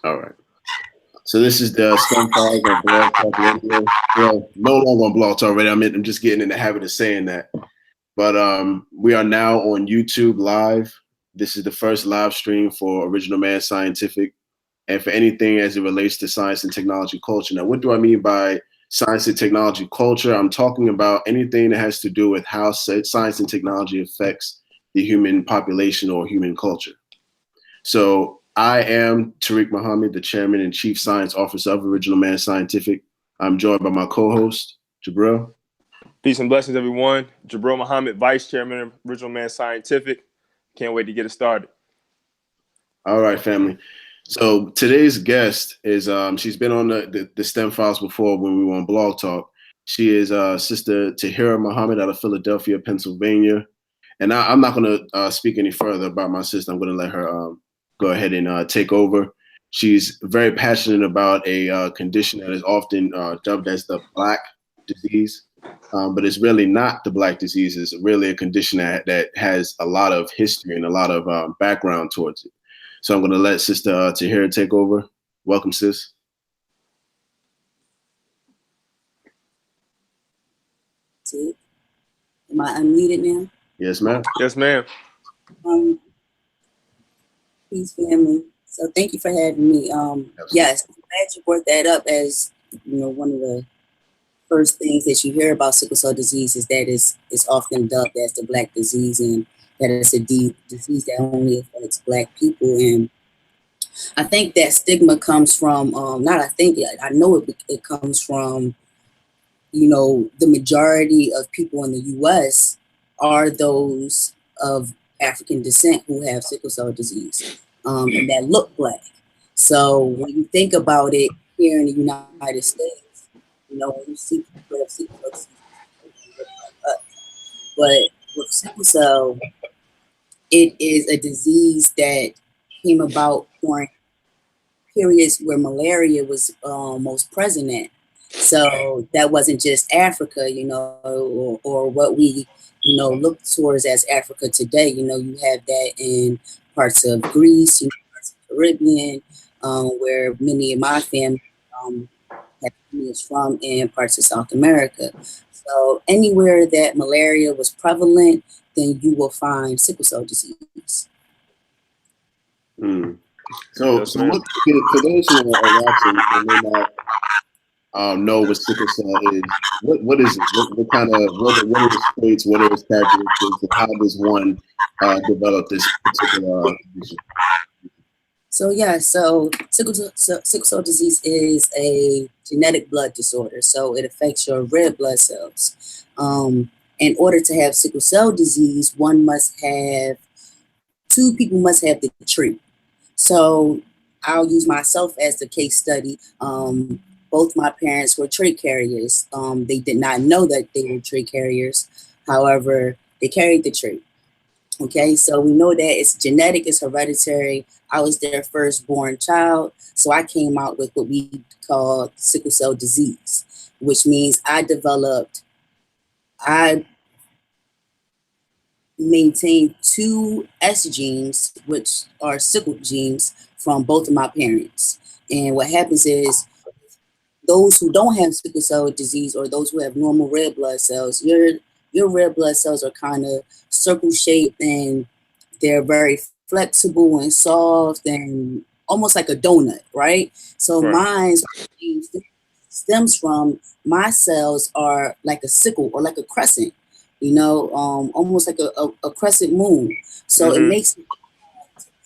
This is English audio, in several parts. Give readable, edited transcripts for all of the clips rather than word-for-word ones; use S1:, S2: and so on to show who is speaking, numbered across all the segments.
S1: All right. So this is the S.T.E.M files on Blog Talk Radio. Well, no longer on Blog Talk Radio. I'm just getting in the habit of saying that. But we are now on YouTube Live. This is the first live stream for Original Man Scientific and for anything as it relates to science and technology culture. Now, what do I mean by science and technology culture? I'm talking about anything that has to do with how science and technology affects the human population or human culture. So I am Tahirah Muhammad, the Chairman and Chief Science Officer of Original Man Scientific. I'm joined by my co-host, Jabril.
S2: Peace and blessings, everyone. Jabril Muhammad, Vice Chairman of Original Man Scientific. Can't wait to get it started.
S1: All right, family. So today's guest is, she's been on the S.T.E.M files before when we were on Blog Talk. She is Sister Tahirah Muhammad out of Philadelphia, Pennsylvania. And I'm not going to speak any further about my sister. I'm going to let her go ahead and take over. She's very passionate about a condition that is often dubbed as the Black disease. But it's really not the Black disease. It's really a condition that has a lot of history and a lot of background towards it. So I'm going to let Sister Tahirah take over. Welcome, sis.
S3: Am I unmuted now?
S1: Yes, ma'am.
S2: Yes, ma'am.
S3: Peace, family. So thank you for having me. Yes, I'm glad you brought that up as, you know, one of the first things that you hear about sickle cell disease is that it's often dubbed as the Black disease, and that it's a disease that only affects Black people. And I think that stigma comes from, I know it comes from, you know, the majority of people in the U.S. are those of African descent who have sickle cell disease and that look Black. So when you think about it here in the United States, you know, when you see people have sickle cell disease, but with sickle cell, it is a disease that came about during periods where malaria was most present in. So that wasn't just Africa, you know, or what we, you know, look towards as Africa today. You know, you have that in parts of Greece, you know, parts of the Caribbean, where many of my family is from, and parts of South America. So anywhere that malaria was prevalent, then you will find sickle cell disease.
S1: So what, for those who are watching and may not know what sickle cell is, what is it? What kind of what are its traits? What are its characteristics? And how does one develop this particular condition?
S3: So yeah, so sickle cell disease is a genetic blood disorder. So it affects your red blood cells. In order to have sickle cell disease, two people must have the trait. So I'll use myself as the case study. Both my parents were trait carriers. They did not know that they were trait carriers. However, they carried the trait. Okay, so we know that it's genetic, it's hereditary. I was their firstborn child, so I came out with what we call sickle cell disease, which means I maintained two S genes, which are sickle genes, from both of my parents. And what happens is, those who don't have sickle cell disease, or those who have normal red blood cells, your red blood cells are kind of circle shaped, and they're very flexible and soft and almost like a donut, right? So mine stems from, my cells are like a sickle or like a crescent, you know, almost like a crescent moon. So it makes it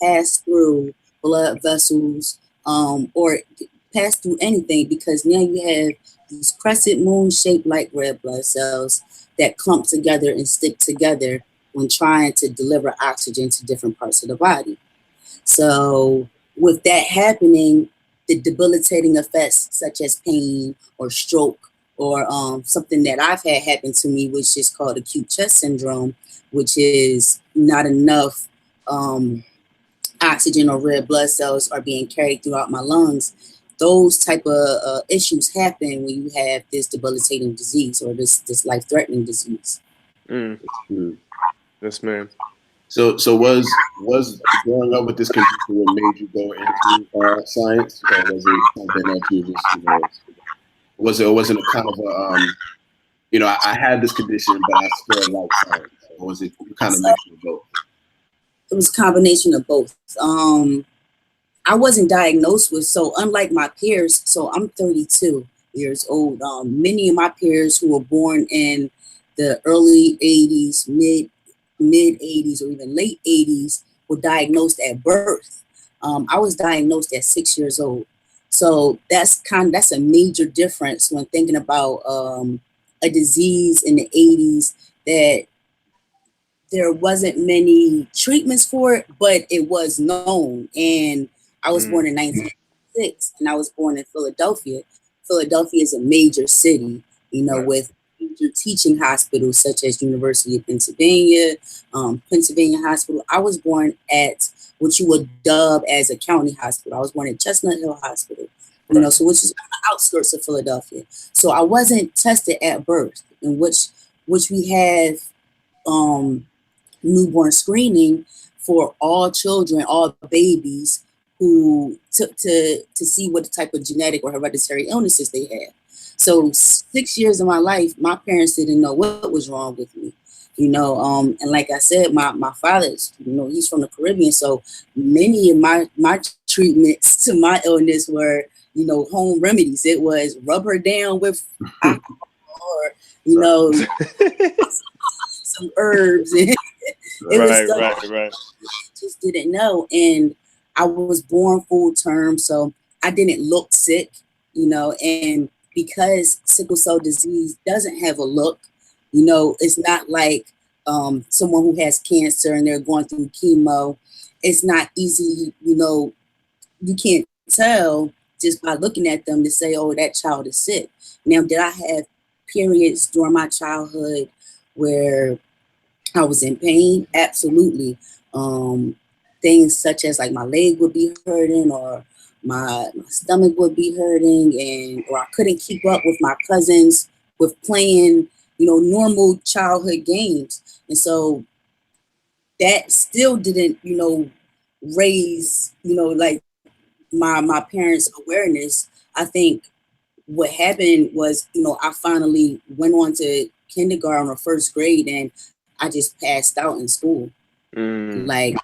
S3: pass through blood vessels or pass through anything, because now you have these crescent moon shaped like red blood cells that clump together and stick together when trying to deliver oxygen to different parts of the body. So with that happening, the debilitating effects such as pain or stroke, or something that I've had happen to me, which is called acute chest syndrome, which is not enough oxygen or red blood cells are being carried throughout my lungs. Those type of issues happen when you have this debilitating disease, or this life-threatening disease.
S2: Yes, ma'am.
S1: So was growing up with this condition what made you go into science, or was it something that you just, was it a kind of a I had this condition, but I still like science, or was it kind of
S3: So
S1: mixed with both?
S3: it was a combination of both. I wasn't diagnosed with, so unlike my peers, so I'm 32 years old. Many of my peers who were born in the early 80s, mid 80s, or even late 80s were diagnosed at birth. I was diagnosed at 6 years old. So that's a major difference when thinking about a disease in the 80s that there wasn't many treatments for it, but it was known. And I was born in 1906, and I was born in Philadelphia. Philadelphia is a major city,
S2: Right.
S3: with major teaching hospitals such as University of Pennsylvania, Pennsylvania Hospital. I was born at what you would dub as a county hospital. I was born at Chestnut Hill Hospital,
S2: Right.
S3: so which is on the outskirts of Philadelphia. So I wasn't tested at birth, in which we have newborn screening for all children, all babies who took to see what type of genetic or hereditary illnesses they had. So 6 years of my life, my parents didn't know what was wrong with me. And like I said, my father's, he's from the Caribbean. So many of my treatments to my illness were, home remedies. It was rub her down with alcohol, or, some herbs. And it was stuff
S2: Right.
S3: I just didn't know. And I was born full term, so I didn't look sick, and because sickle cell disease doesn't have a look, it's not like someone who has cancer and they're going through chemo. It's not easy, you can't tell just by looking at them to say, oh, that child is sick. Now, did I have periods during my childhood where I was in pain? Absolutely. Things such as like my leg would be hurting, or my stomach would be hurting, or I couldn't keep up with my cousins with playing, normal childhood games. And so that still didn't, raise, like my parents' awareness. I think what happened was, I finally went on to kindergarten or first grade, and I just passed out in school. Like,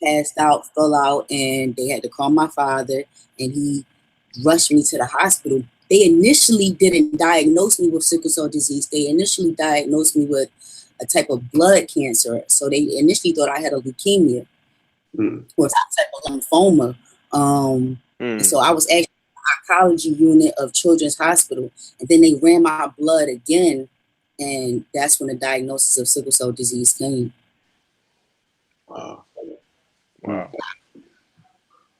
S3: passed out, fell out, and they had to call my father, and he rushed me to the hospital. They initially didn't diagnose me with sickle cell disease. They initially diagnosed me with a type of blood cancer. So they initially thought I had a leukemia or some type of lymphoma. So I was actually in the oncology unit of Children's Hospital, and then they ran my blood again, and that's when the diagnosis of sickle cell disease came.
S1: Wow.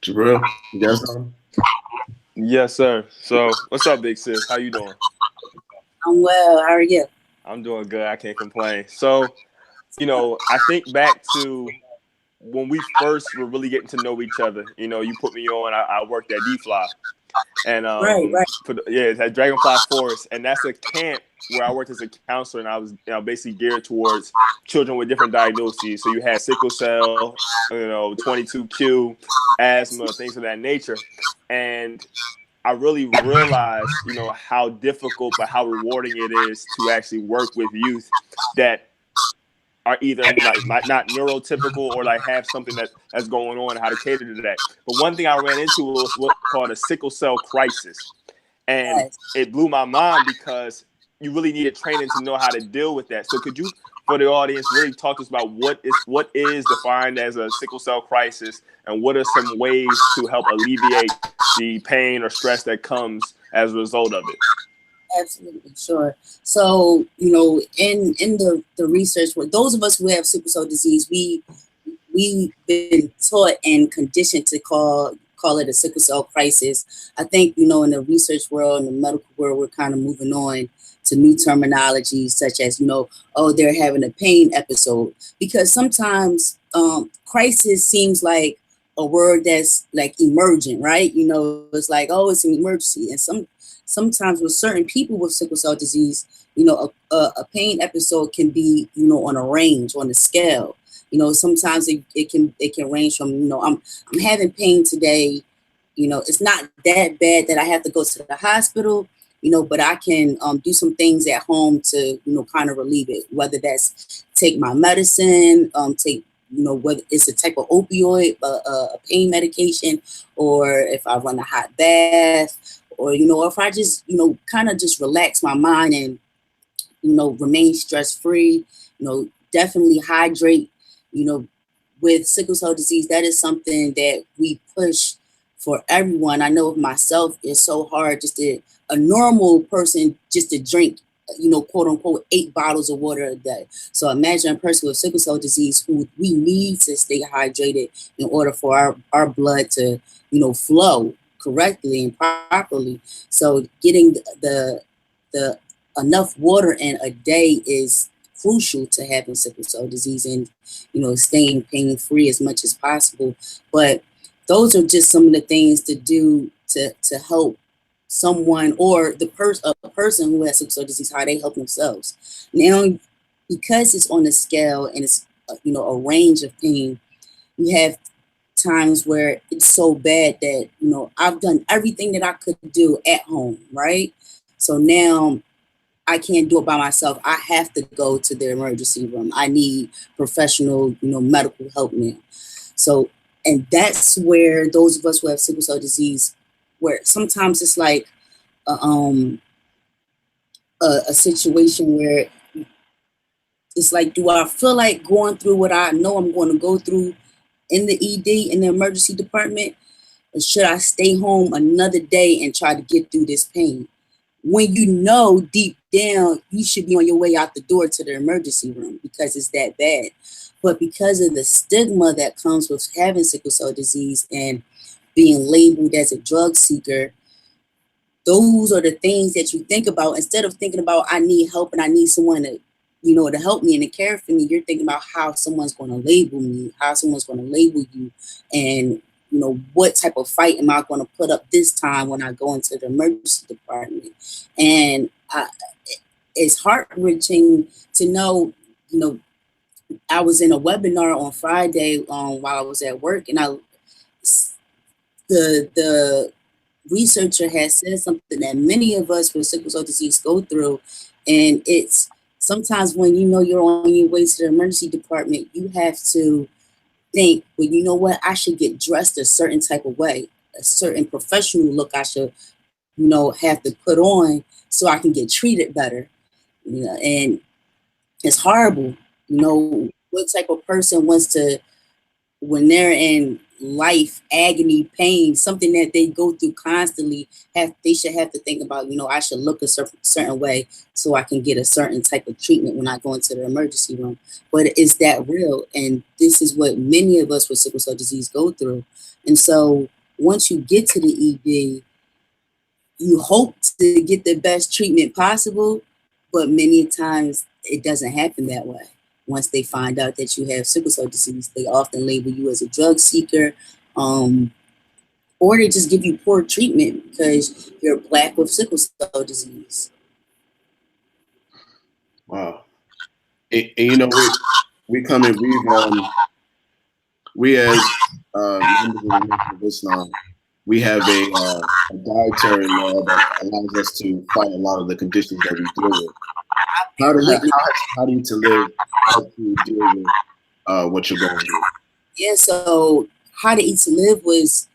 S2: Jabril,
S1: you got something?
S2: Yes, sir. So, what's up, big sis? How you doing?
S3: I'm well. How are you?
S2: I'm doing good. I can't complain. So, I think back to when we first were really getting to know each other. You put me on. I worked at D-Fly, and
S3: Right.
S2: at Dragonfly Forest, and that's a camp where I worked as a counselor, and I was basically geared towards children with different diagnoses. So you had sickle cell, 22q, asthma, things of that nature, and I really realized, how difficult but how rewarding it is to actually work with youth that are either not neurotypical or like have something that's going on and how to cater to that. But one thing I ran into was what's called a sickle cell crisis. And it blew my mind because you really needed training to know how to deal with that. So could you, for the audience, really talk to us about what is defined as a sickle cell crisis, and what are some ways to help alleviate the pain or stress that comes as a result of it?
S3: Absolutely, sure. So, in the research, for those of us who have sickle cell disease, we've been taught and conditioned to call it a sickle cell crisis. I think, in the research world, in the medical world, we're kind of moving on to new terminology such as, oh, they're having a pain episode, because sometimes crisis seems like a word that's like emergent, right? It's like, oh, it's an emergency. And sometimes with certain people with sickle cell disease, a pain episode can be, on a range, on a scale. You know, sometimes it can range from, you know, I'm having pain today. You know, it's not that bad that I have to go to the hospital, you know, but I can do some things at home to, you know, kind of relieve it, whether that's take my medicine, take, you know, whether it's a type of opioid, a pain medication, or if I run a hot bath, or, you know, if I just, you know, kind of just relax my mind and, you know, remain stress-free, you know, definitely hydrate, you know, with sickle cell disease, that is something that we push for everyone. I know of myself, it's so hard just to, a normal person just to drink, you know, quote unquote, 8 bottles of water a day. So imagine a person with sickle cell disease who we need to stay hydrated in order for our blood to, you know, flow correctly and properly. So getting the enough water in a day is crucial to having sickle cell disease and, you know, staying pain free as much as possible. But those are just some of the things to do to help someone or a person who has sickle cell disease, how they help themselves. Now, because it's on a scale and it's, you know, a range of pain, you have times where it's so bad that, you know, I've done everything that I could do at home, right? So now I can't do it by myself. I have to go to the emergency room. I need professional, you know, medical help now. So, and that's where those of us who have sickle cell disease, where sometimes it's like a situation where it's like, do I feel like going through what I know I'm going to go through in the ED, in the emergency department, or should I stay home another day and try to get through this pain? When you know deep down you should be on your way out the door to the emergency room because it's that bad. But because of the stigma that comes with having sickle cell disease and being labeled as a drug seeker, those are the things that you think about. Instead of thinking about, I need help and I need someone to, you know, to help me and to care for me, you're thinking about how someone's going to label me, how someone's going to label you, and, you know, what type of fight am I going to put up this time when I go into the emergency department? And it's heart-wrenching to know, you know, I was in a webinar on Friday while I was at work, and the researcher has said something that many of us with sickle cell disease go through, and it's sometimes when you know you're on your way to the emergency department, you have to think, well, you know what, I should get dressed a certain type of way, a certain professional look I should, you know, have to put on so I can get treated better. You know, and it's horrible. You know, what type of person wants to, when they're in life, agony, pain, something that they go through constantly, they should have to think about, you know, I should look a certain way so I can get a certain type of treatment when I go into the emergency room. But is that real? And this is what many of us with sickle cell disease go through. And so once you get to the ED, you hope to get the best treatment possible, but many times it doesn't happen that way. Once they find out that you have sickle cell disease, they often label you as a drug seeker, or they just give you poor treatment because you're Black with sickle cell disease.
S1: Wow. And you know, we come and we as members of the Nation of Islam, we have a dietary law that allows us to fight a lot of the conditions that we deal with. How do you to live help you deal with what you're going through?
S3: Yeah, so How to Eat to Live was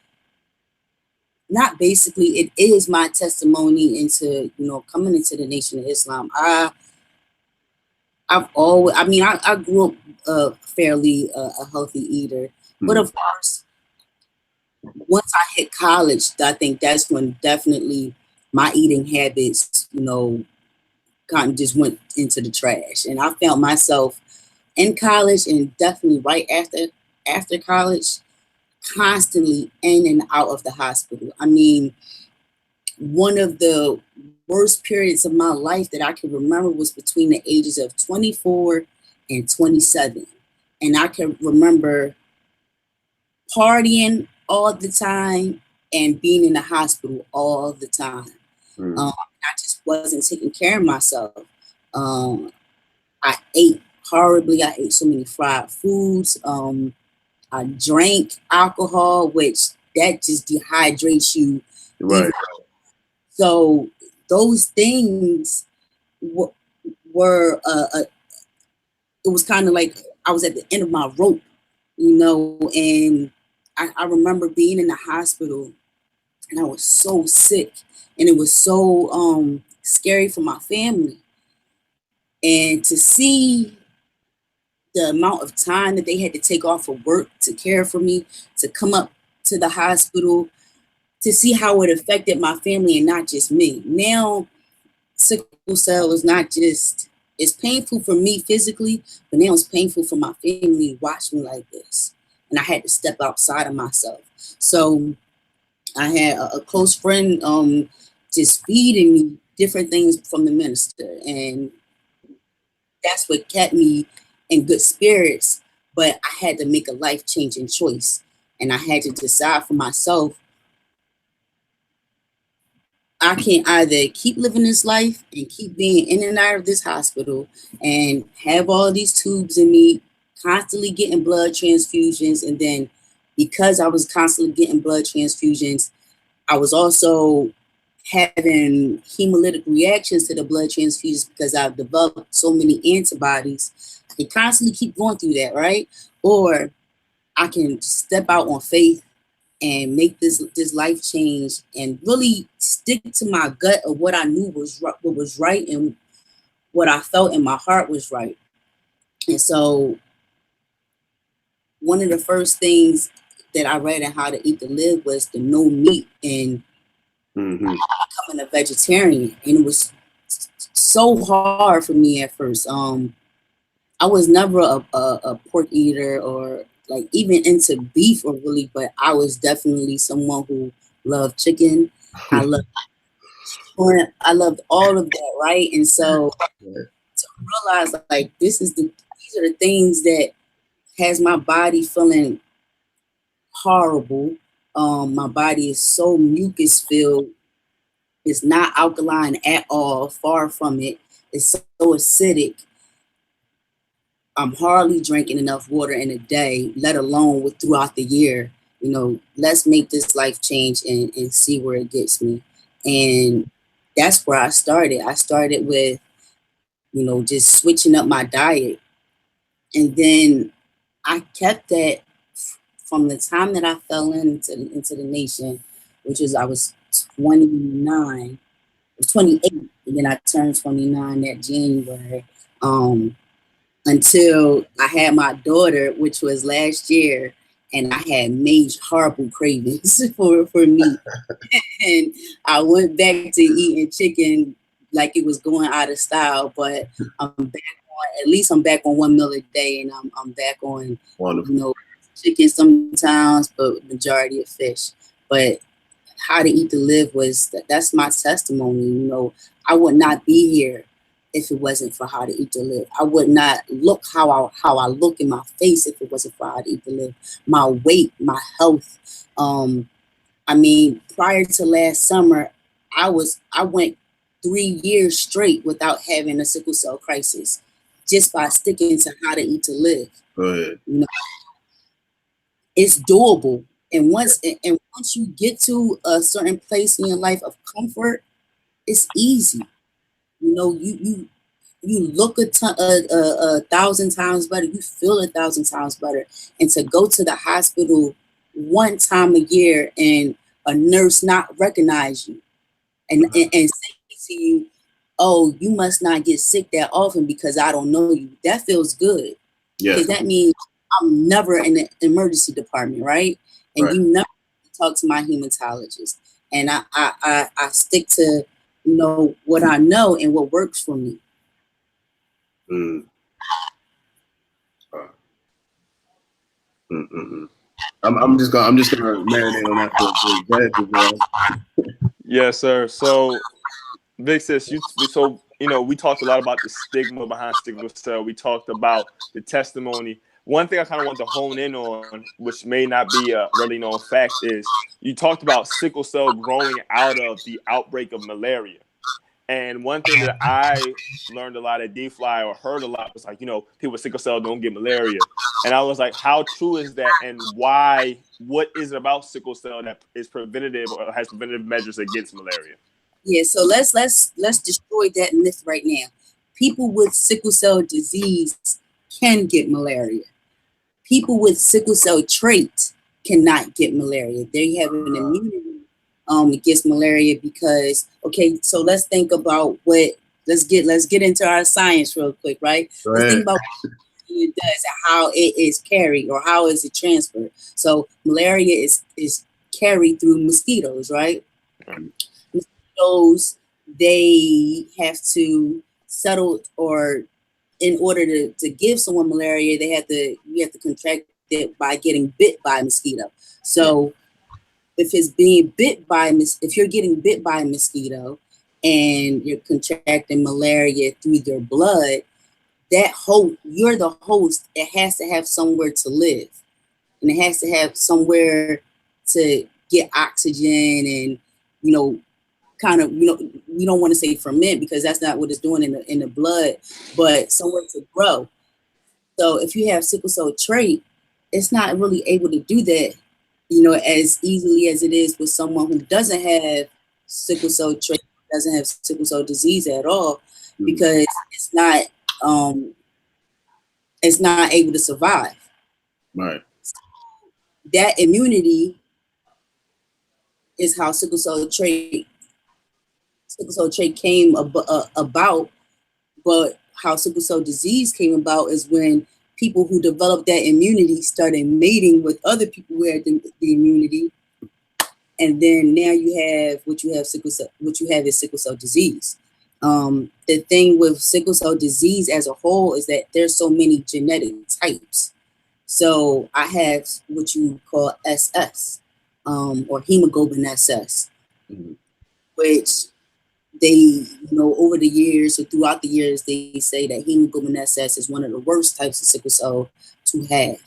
S3: not basically, it is my testimony into, you know, coming into the Nation of Islam. I've always, I mean, I grew up fairly a healthy eater, but of course, once I hit college, I think that's when definitely my eating habits, you know, kind of just went into the trash. And I found myself in college and definitely right after college, constantly in and out of the hospital. I mean, one of the worst periods of my life that I can remember was between the ages of 24 and 27. And I can remember partying all the time and being in the hospital all the time. I just wasn't taking care of myself. I ate horribly. I ate so many fried foods. I drank alcohol, which that just dehydrates you.
S1: Right.
S3: So those things were it was kind of like I was at the end of my rope, you know, and I remember being in the hospital and I was so sick and it was so scary for my family. And to see the amount of time that they had to take off of work to care for me, to come up to the hospital, to see how it affected my family and not just me. Now, sickle cell is not just, it's painful for me physically, but now it's painful for my family to watch me like this. And I had to step outside of myself. So I had a close friend just feeding me different things from the minister. And that's what kept me in good spirits. But I had to make a life-changing choice. And I had to decide for myself, I can either keep living this life and keep being in and out of this hospital and have all these tubes in me, constantly getting blood transfusions. And then because I was constantly getting blood transfusions, I was also having hemolytic reactions to the blood transfusions because I've developed so many antibodies. I can constantly keep going through that, right? Or I can step out on faith and make this life change and really stick to my gut of what I knew was what was right and what I felt in my heart was right. And so one of the first things that I read in How to Eat to Live was the no meat and becoming a vegetarian. And it was so hard for me at first. I was never a pork eater or like even into beef or really, but I was definitely someone who loved chicken. I loved shrimp. I loved all of that, right? And so to realize like these are the things that has my body feeling horrible. My body is so mucus filled. It's not alkaline at all, far from it. It's so acidic. I'm hardly drinking enough water in a day, let alone throughout the year. You know, let's make this life change and see where it gets me. And that's where I started. I started with, you know, just switching up my diet. And then I kept that from the time that I fell into the nation, which is I was 29, 28, and then I turned 29 that January. Until I had my daughter, which was last year, and I had major horrible cravings for meat. And I went back to eating chicken like it was going out of style, but I'm back on, at least I'm back on 1 meal a day, and I'm back on,
S1: Wonderful.
S3: you know, chicken sometimes, but majority of fish. But How to Eat to Live was, that's my testimony. You know, I would not be here if it wasn't for How to Eat to Live. I would not look how I look in my face if it wasn't for How to Eat to Live. My weight, my health. I mean, prior to last summer, I went 3 years straight without having a sickle cell crisis, just by sticking to How to Eat to Live.
S1: Go ahead.
S3: You know, it's doable. And once you get to a certain place in your life of comfort, it's easy. You know, you look a 1,000 times better. You feel 1,000 times better. And to go to the hospital one time a year and a nurse not recognize you and say to you, "Oh, you must not get sick that often because I don't know you." That feels good.
S1: Yeah.
S3: Because that means I'm never in the emergency department, right? And you never talk to my hematologist. And I stick to, you know, what I know and what works for me.
S1: I'm just gonna marinate on that for a bit.
S2: Yes, sir. So, Vic says we talked a lot about the stigma behind sickle cell. We talked about the testimony. One thing I kind of want to hone in on, which may not be a really known fact, is you talked about sickle cell growing out of the outbreak of malaria. And one thing that I learned a lot at D-Fly or heard a lot was like, you know, people with sickle cell don't get malaria. And I was like, how true is that? And why, what is it about sickle cell that is preventative or has preventative measures against malaria?
S3: Yeah, so let's destroy that myth right now. People with sickle cell disease can get malaria. People with sickle cell trait cannot get malaria. They have an immunity against malaria because, okay, so let's think about let's get into our science real quick, right? Let's think about what it does and how it is carried or how is it transferred. So malaria is carried through mosquitoes, right? Mosquitoes, they have to settle, or in order to give someone malaria, you have to contract it by getting bit by a mosquito. So if you're getting bit by a mosquito and you're contracting malaria through your blood, you're the host. It has to have somewhere to live, and it has to have somewhere to get oxygen and, kind of, you don't want to say ferment because that's not what it's doing in the blood, but somewhere to grow. So if you have sickle cell trait, it's not really able to do that, as easily as it is with someone who doesn't have sickle cell trait, doesn't have sickle cell disease at all, because it's not able to survive.
S1: Right.
S3: That immunity is how sickle cell trait came about, but how sickle cell disease came about is when people who developed that immunity started mating with other people who had the immunity, and then now what you have is sickle cell disease. The thing with sickle cell disease as a whole is that there's so many genetic types. So I have what you call SS, or hemoglobin SS, which they, over the years or throughout the years, they say that hemoglobin SS is one of the worst types of sickle cell to have.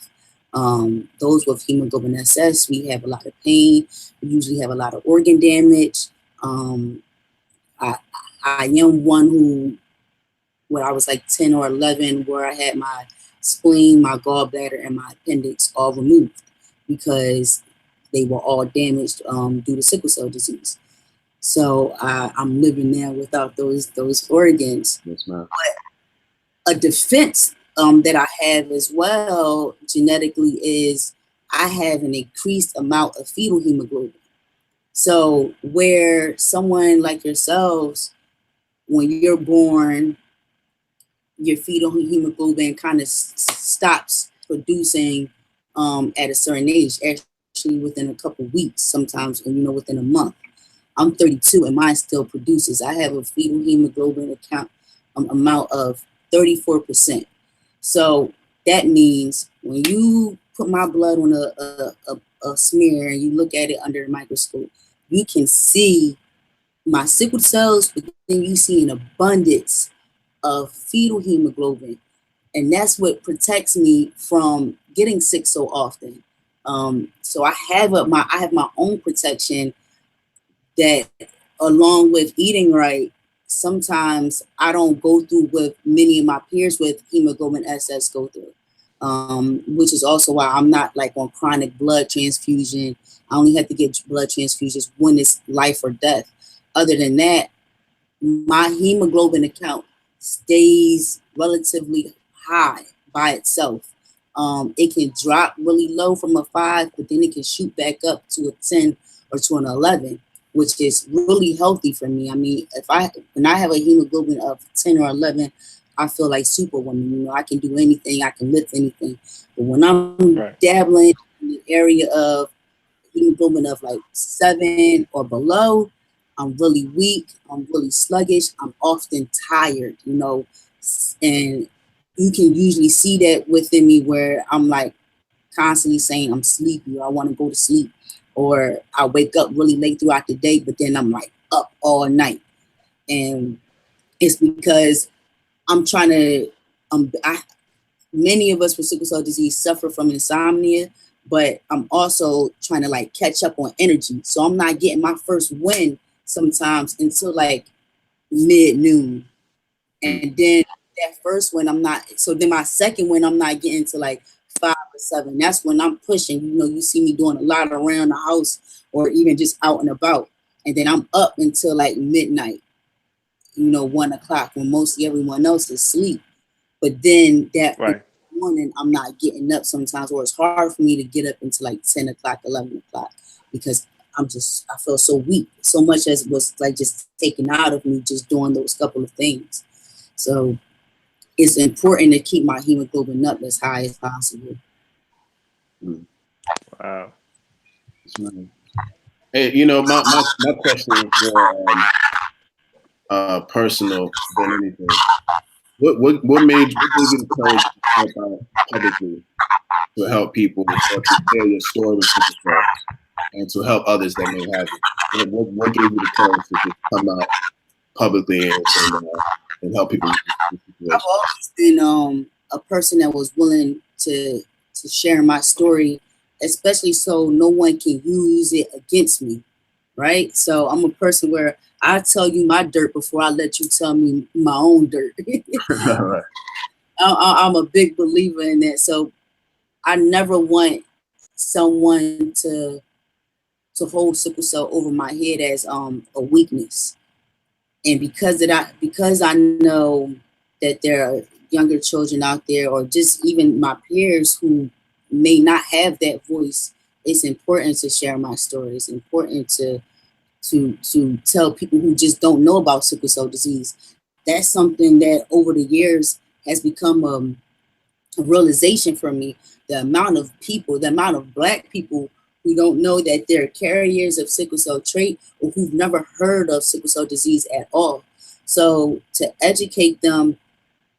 S3: Those with hemoglobin SS, we have a lot of pain. We usually have a lot of organ damage. I am one who, when I was like 10 or 11, where I had my spleen, my gallbladder, and my appendix all removed because they were all damaged due to sickle cell disease. So I'm living now without those organs.
S1: Yes, ma'am.
S3: But a defense that I have as well genetically is I have an increased amount of fetal hemoglobin. So where someone like yourselves, when you're born, your fetal hemoglobin kind of stops producing at a certain age, actually within a couple weeks, sometimes, within a month. I'm 32 and mine still produces. I have a fetal hemoglobin amount of 34%. So that means when you put my blood on a smear and you look at it under a microscope, you can see my sickle cells, but then you see an abundance of fetal hemoglobin. And that's what protects me from getting sick so often. So I have my own protection that, along with eating right, sometimes I don't go through what many of my peers with hemoglobin SS go through, which is also why I'm not like on chronic blood transfusion. I only have to get blood transfusions when it's life or death. Other than that, my hemoglobin account stays relatively high by itself. It can drop really low from a 5, but then it can shoot back up to a 10 or to an 11, which is really healthy for me. I mean, when I have a hemoglobin of 10 or 11, I feel like Superwoman. I can do anything, I can lift anything. But when I'm dabbling in the area of hemoglobin of like 7 or below, I'm really weak, I'm really sluggish, I'm often tired, and you can usually see that within me where I'm like constantly saying I'm sleepy or I want to go to sleep, or I wake up really late throughout the day, but then I'm like up all night. And it's because I'm trying to, many of us with sickle cell disease suffer from insomnia, but I'm also trying to like catch up on energy. So I'm not getting my first win sometimes until like mid-noon. And then that first one, I'm not, so then my second one, I'm not getting to like 5 or 7. That's when I'm pushing. You know, you see me doing a lot around the house or even just out and about. And then I'm up until like midnight, 1 o'clock when mostly everyone else is asleep. But then that morning, I'm not getting up sometimes, or it's hard for me to get up until like 10 o'clock, 11 o'clock, because I feel so weak. So much as was like just taken out of me just doing those couple of things. So it's important to keep my hemoglobin up as high as possible.
S2: Wow.
S1: Hey, my question is more personal than anything. What made you the courage to step out publicly to help people, or to share your story with people, and to help others that may have it? What gave you the courage to just come out publicly and help people?
S3: I've always been a person that was willing to share my story, especially so no one can use it against me, right? So I'm a person where I tell you my dirt before I let you tell me my own dirt.
S1: Right.
S3: I'm a big believer in that. So I never want someone to hold sickle cell over my head as a weakness. And because I know that there are younger children out there, or just even my peers who may not have that voice, it's important to share my story. It's important to tell people who just don't know about sickle cell disease. That's something that over the years has become a realization for me. The amount of Black people who don't know that they're carriers of sickle cell trait, or who've never heard of sickle cell disease at all. So to educate them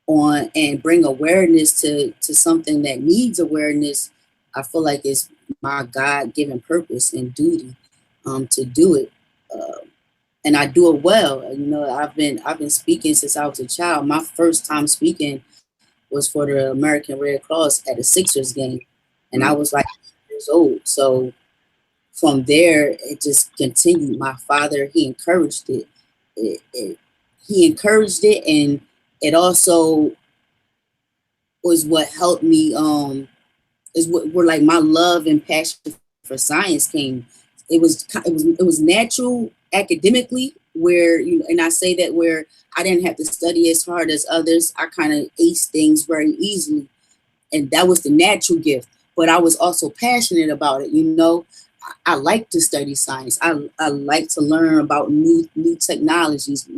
S3: on and bring awareness to something that needs awareness, I feel like it's my God-given purpose and duty to do it. And I do it well. I've been speaking since I was a child. My first time speaking was for the American Red Cross at a Sixers game, and I was like 8 years old. So from there, it just continued. My father, he encouraged it. He encouraged it, and it also was what helped me. Is where like my love and passion for science came. It was natural academically, where and I say that where I didn't have to study as hard as others. I kind of aced things very easily, and that was the natural gift. But I was also passionate about it. I like to study science. I like to learn about new technologies.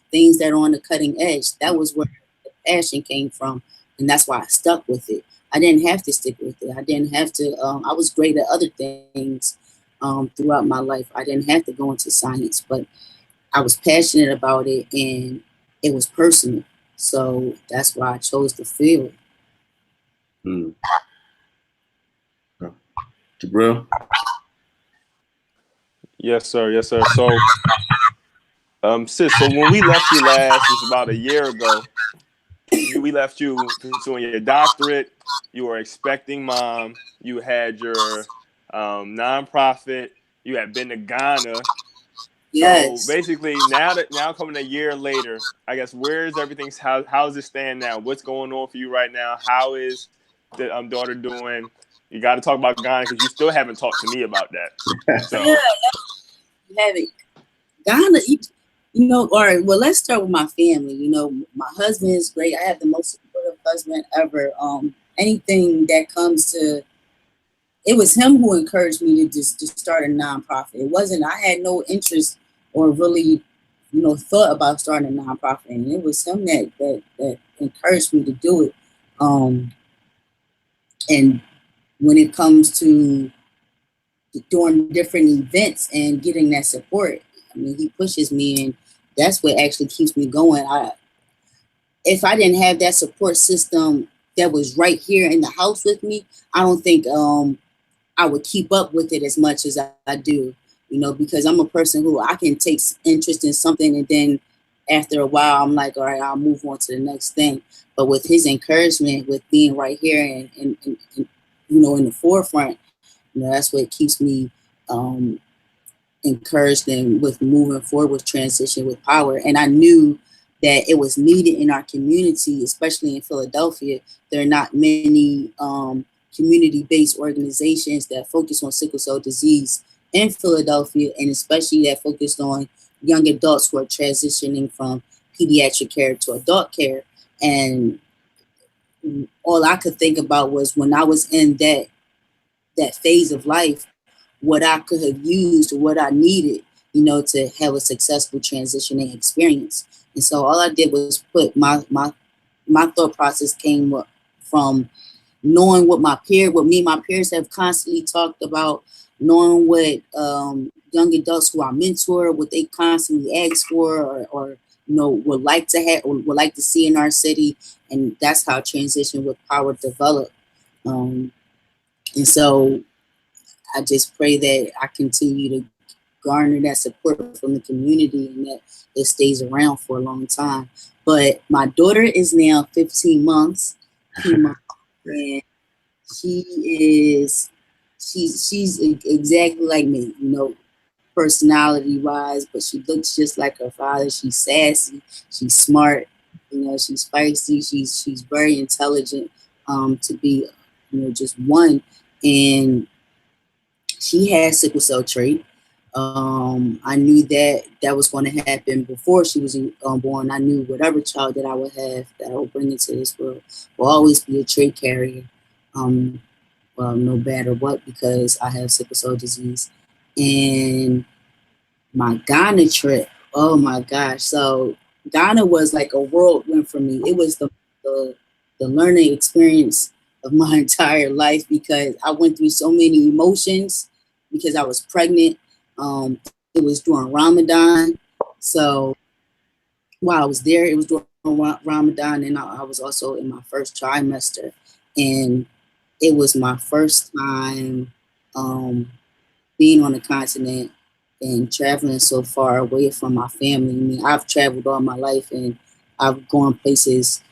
S3: Things that are on the cutting edge. That was where the passion came from, and that's why I stuck with it. I didn't have to stick with it. I didn't have to. I was great at other things throughout my life. I didn't have to go into science, but I was passionate about it, and it was personal. So that's why I chose the field.
S1: Jabril?
S2: Yes, sir. Yes, sir. So, sis, so when we left you last, it was about a year ago. We left you pursuing your doctorate. You were expecting mom. You had your nonprofit. You had been to Ghana.
S3: Yes.
S2: So basically, now coming a year later, I guess, where is everything? How does it stand now? What's going on for you right now? How is the daughter doing? You got to talk about Ghana, because you still haven't talked to me about that. So.
S3: Yeah, you haven't. Ghana, all right, well, let's start with my family. My husband is great. I have the most supportive husband ever. Anything that comes to, it was him who encouraged me to start a nonprofit. It wasn't, I had no interest or really, thought about starting a nonprofit. And it was him that encouraged me to do it. And when it comes to doing different events and getting that support, he pushes me, and that's what actually keeps me going. If I didn't have that support system that was right here in the house with me, I don't think I would keep up with it as much as I do, because I'm a person who I can take interest in something, and then after a while, I'm like, all right, I'll move on to the next thing. But with his encouragement, with being right here and in the forefront, that's what keeps me encouraged them with moving forward with transition with power. And I knew that it was needed in our community, especially in Philadelphia. There are not many community-based organizations that focus on sickle cell disease in Philadelphia, and especially that focused on young adults who are transitioning from pediatric care to adult care. And all I could think about was when I was in that phase of life, what I could have used or what I needed, to have a successful transitioning experience. And so all I did was put my thought process came from knowing what me and my peers have constantly talked about, knowing what young adults who I mentor, what they constantly ask for or would like to have or would like to see in our city. And that's how transition with power developed. And so I just pray that I continue to garner that support from the community and that it stays around for a long time. But my daughter is now 15 months, and she's exactly like me, personality wise, but she looks just like her father. She's sassy, she's smart, she's feisty, she's very intelligent, to be, just one. And she has sickle cell trait. I knew that was going to happen before she was born. I knew whatever child that I would have, that I would bring into this world, will always be a trait carrier, well, no matter what, because I have sickle cell disease. And my Ghana trip, oh my gosh. So Ghana was like a whirlwind for me. It was the learning experience of my entire life, because I went through so many emotions because I was pregnant. It was during Ramadan. So while I was there, it was during Ramadan, and I was also in my first trimester. And it was my first time being on the continent and traveling so far away from my family. I mean, I've traveled all my life and I've gone places,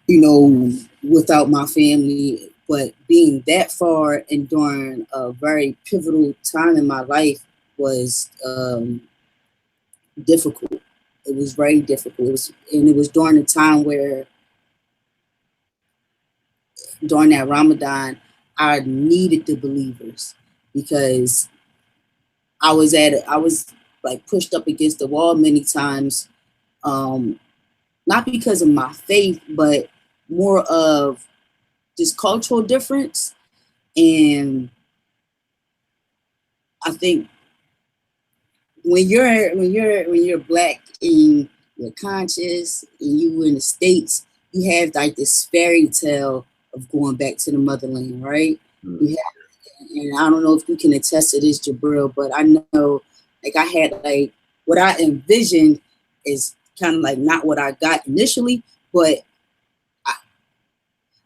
S3: without my family, but being that far and during a very pivotal time in my life was difficult. It was very difficult. It was during a time where, during that Ramadan, I needed the believers, because I was like pushed up against the wall many times, not because of my faith, but more of just cultural difference. And I think when you're Black and you're conscious and you in the States, you have like this fairy tale of going back to the motherland, right? You have, and I don't know if you can attest to this, Jabril, but I know, like, I had like what I envisioned is kind of like not what I got initially, but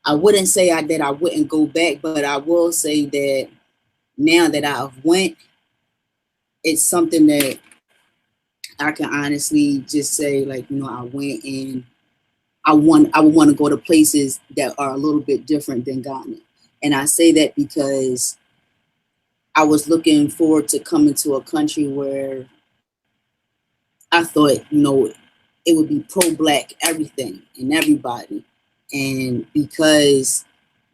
S3: I wouldn't say that I wouldn't go back, but I will say that now that I've went, it's something that I can honestly just say, like, I went, and I would want to go to places that are a little bit different than Ghana. And I say that because I was looking forward to coming to a country where I thought, it would be pro-Black everything and everybody. And because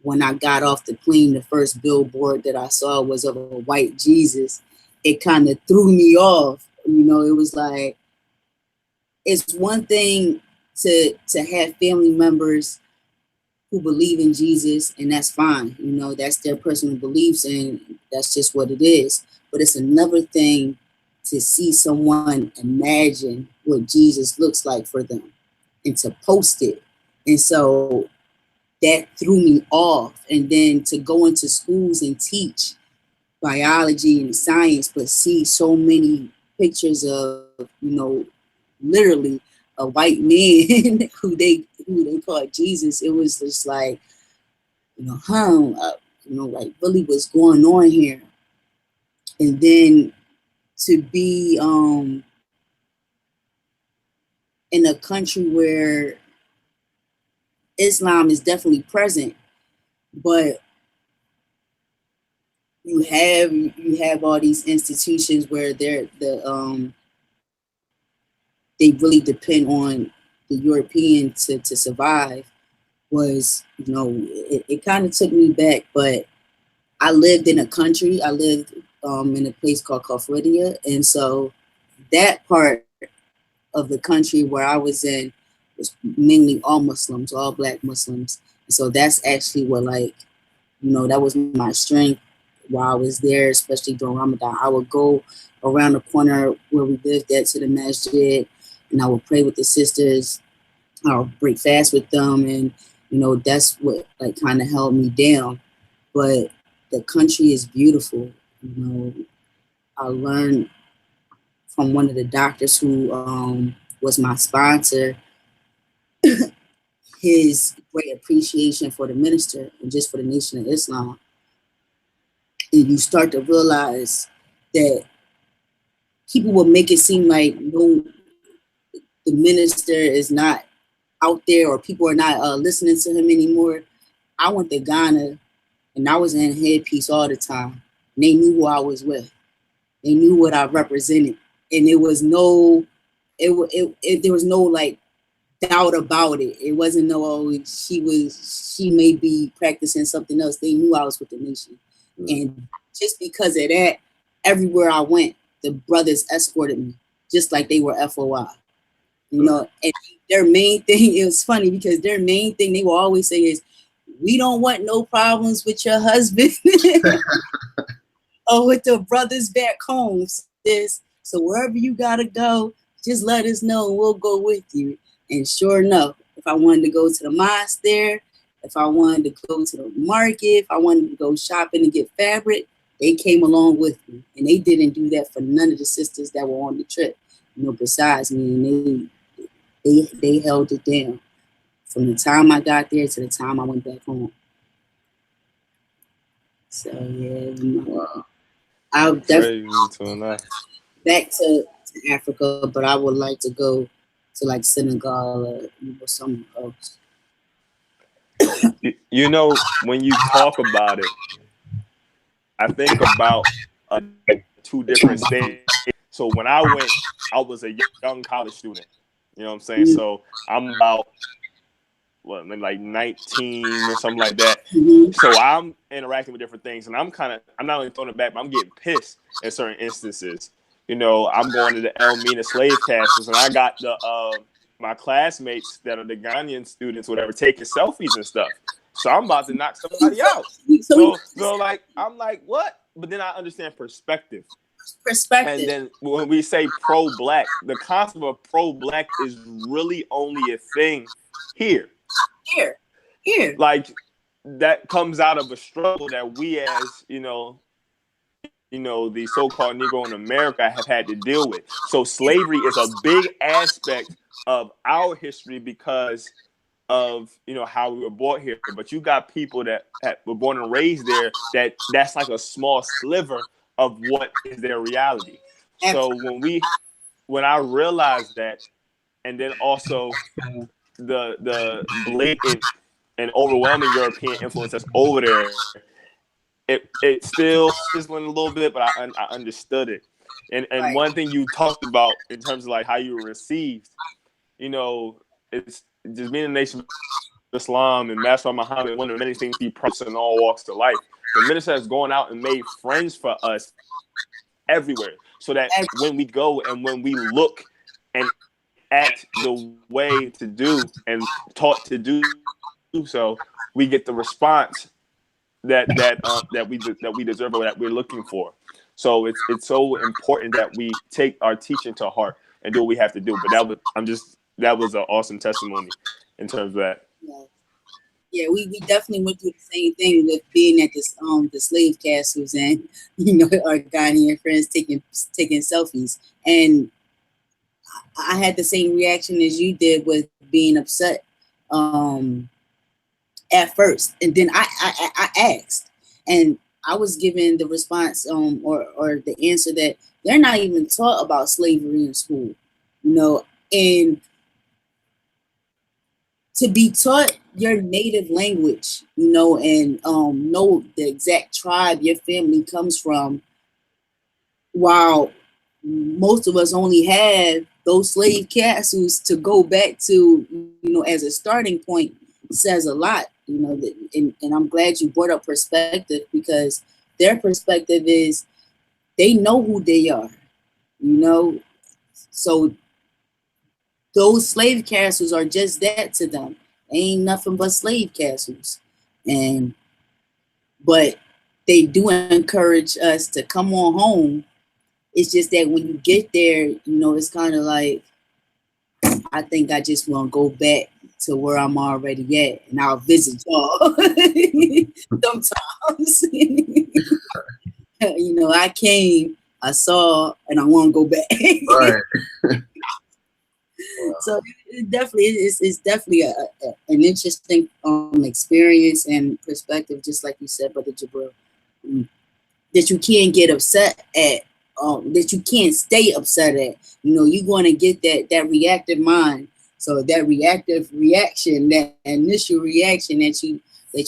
S3: when I got off the plane, the first billboard that I saw was of a white Jesus, it kind of threw me off. It was like, it's one thing to have family members who believe in Jesus, and that's fine. That's their personal beliefs, and that's just what it is. But it's another thing to see someone imagine what Jesus looks like for them and to post it. And so that threw me off. And then to go into schools and teach biology and science, but see so many pictures of, literally a white man who they call Jesus. It was just like, like, really what's going on here. And then to be in a country where Islam is definitely present, but you have all these institutions where they really depend on the European to survive. Was, you know, it kind of took me back, but I lived in a country. I lived in a place called Kafridia, and so that part of the country where I was in was mainly all Muslims, all Black Muslims. And so that's actually what, like, you know, that was my strength while I was there, especially during Ramadan. I would go around the corner where we lived at to the masjid, and I would pray with the sisters. I would break fast with them, and you know, that's what like kind of held me down. But the country is beautiful. You know, I learned from one of the doctors who was my sponsor his great appreciation for the minister and just for the Nation of Islam. And you start to realize that people will make it seem like no, the minister is not out there or people are not listening to him anymore. I went to Ghana and I was in headpiece all the time. And they knew who I was with. They knew what I represented. And there was no like doubt about it. It wasn't no, oh, she may be practicing something else. They knew I was with the nation. And just because of that, everywhere I went, the brothers escorted me, just like they were FOI. You know, and their main thing, it was funny because their main thing they will always say is, we don't want no problems with your husband or with the brothers back home, sis. So wherever you gotta go, just let us know and we'll go with you. And sure enough, if I wanted to go to the mosque there, if I wanted to go to the market, if I wanted to go shopping and get fabric, they came along with me. And they didn't do that for none of the sisters that were on the trip, you know, besides me. And they held it down from the time I got there to the time I went back home. So yeah, you know,
S1: Wow.
S3: I'll definitely back to Africa, but I would like to go to like Senegal or somewhere else.
S2: You know, when you talk about it, I think about two different states. So when I went, I was a young college student. You know what I'm saying?
S3: Mm-hmm.
S2: So I'm about like 19 or something like that.
S3: Mm-hmm.
S2: So I'm interacting with different things, and I'm not only throwing it back, but I'm getting pissed in certain instances. You know, I'm going to the Elmina slave castles, and I got my classmates that are the Ghanaian students, whatever, taking selfies and stuff. So I'm about to knock somebody out. So like, I'm like, what? But then I understand perspective. And then when we say pro-Black, the concept of pro-Black is really only a thing here. Like, that comes out of a struggle that we as, you know, the so-called Negro in America have had to deal with. So slavery is a big aspect of our history because of, you know, how we were brought here. But you got people that were born and raised there that's like a small sliver of what is their reality. So when I realized that, and then also the blatant and overwhelming European influence that's over there, it still sizzling a little bit, but I understood it. And
S3: Right.
S2: One thing you talked about in terms of like how you were received, you know, it's just being a nation of Islam and Master Muhammad, one of the many things he promised in all walks of life. The minister has gone out and made friends for us everywhere, so that when we go and when we look and act the way to do and taught to do so, we get the response that we deserve or that we're looking for. So it's so important that we take our teaching to heart and do what we have to do. But that was an awesome testimony in terms of that.
S3: Yeah, we definitely went through the same thing with being at this the slave castles and, you know, our Ghanaian friends taking selfies. And I had the same reaction as you did with being upset at first. And then I asked, and I was given the response or the answer that they're not even taught about slavery in school, you know. And to be taught your native language, you know, and know the exact tribe your family comes from, while most of us only have those slave castles to go back to, you know, as a starting point, says a lot, you know. And I'm glad you brought up perspective, because their perspective is they know who they are, you know. So those slave castles are just that to them. They ain't nothing but slave castles. But they do encourage us to come on home. It's just that when you get there, you know, it's kind of like, I think I just want to go back to where I'm already at, and I'll visit y'all sometimes. You know, I came, I saw, and I want to go back.
S1: Right.
S3: So it definitely it's definitely an interesting experience and perspective, just like you said, Brother Jabril, that you can't get upset at, that you can't stay upset at. You know, you're going to get that reactive mind. So that reactive reaction, that initial reaction that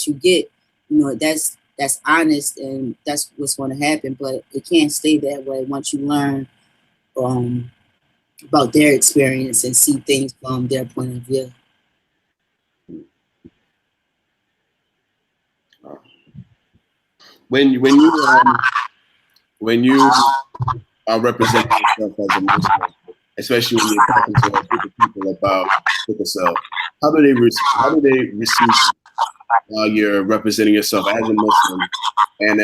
S3: you get, you know, that's honest, and that's what's going to happen. But it can't stay that way once you learn about their experience and see things from their point of view.
S1: When you are representing yourself as a Muslim, especially when you're talking to a group of people about sickle cell, how do they receive while you're representing yourself as a Muslim and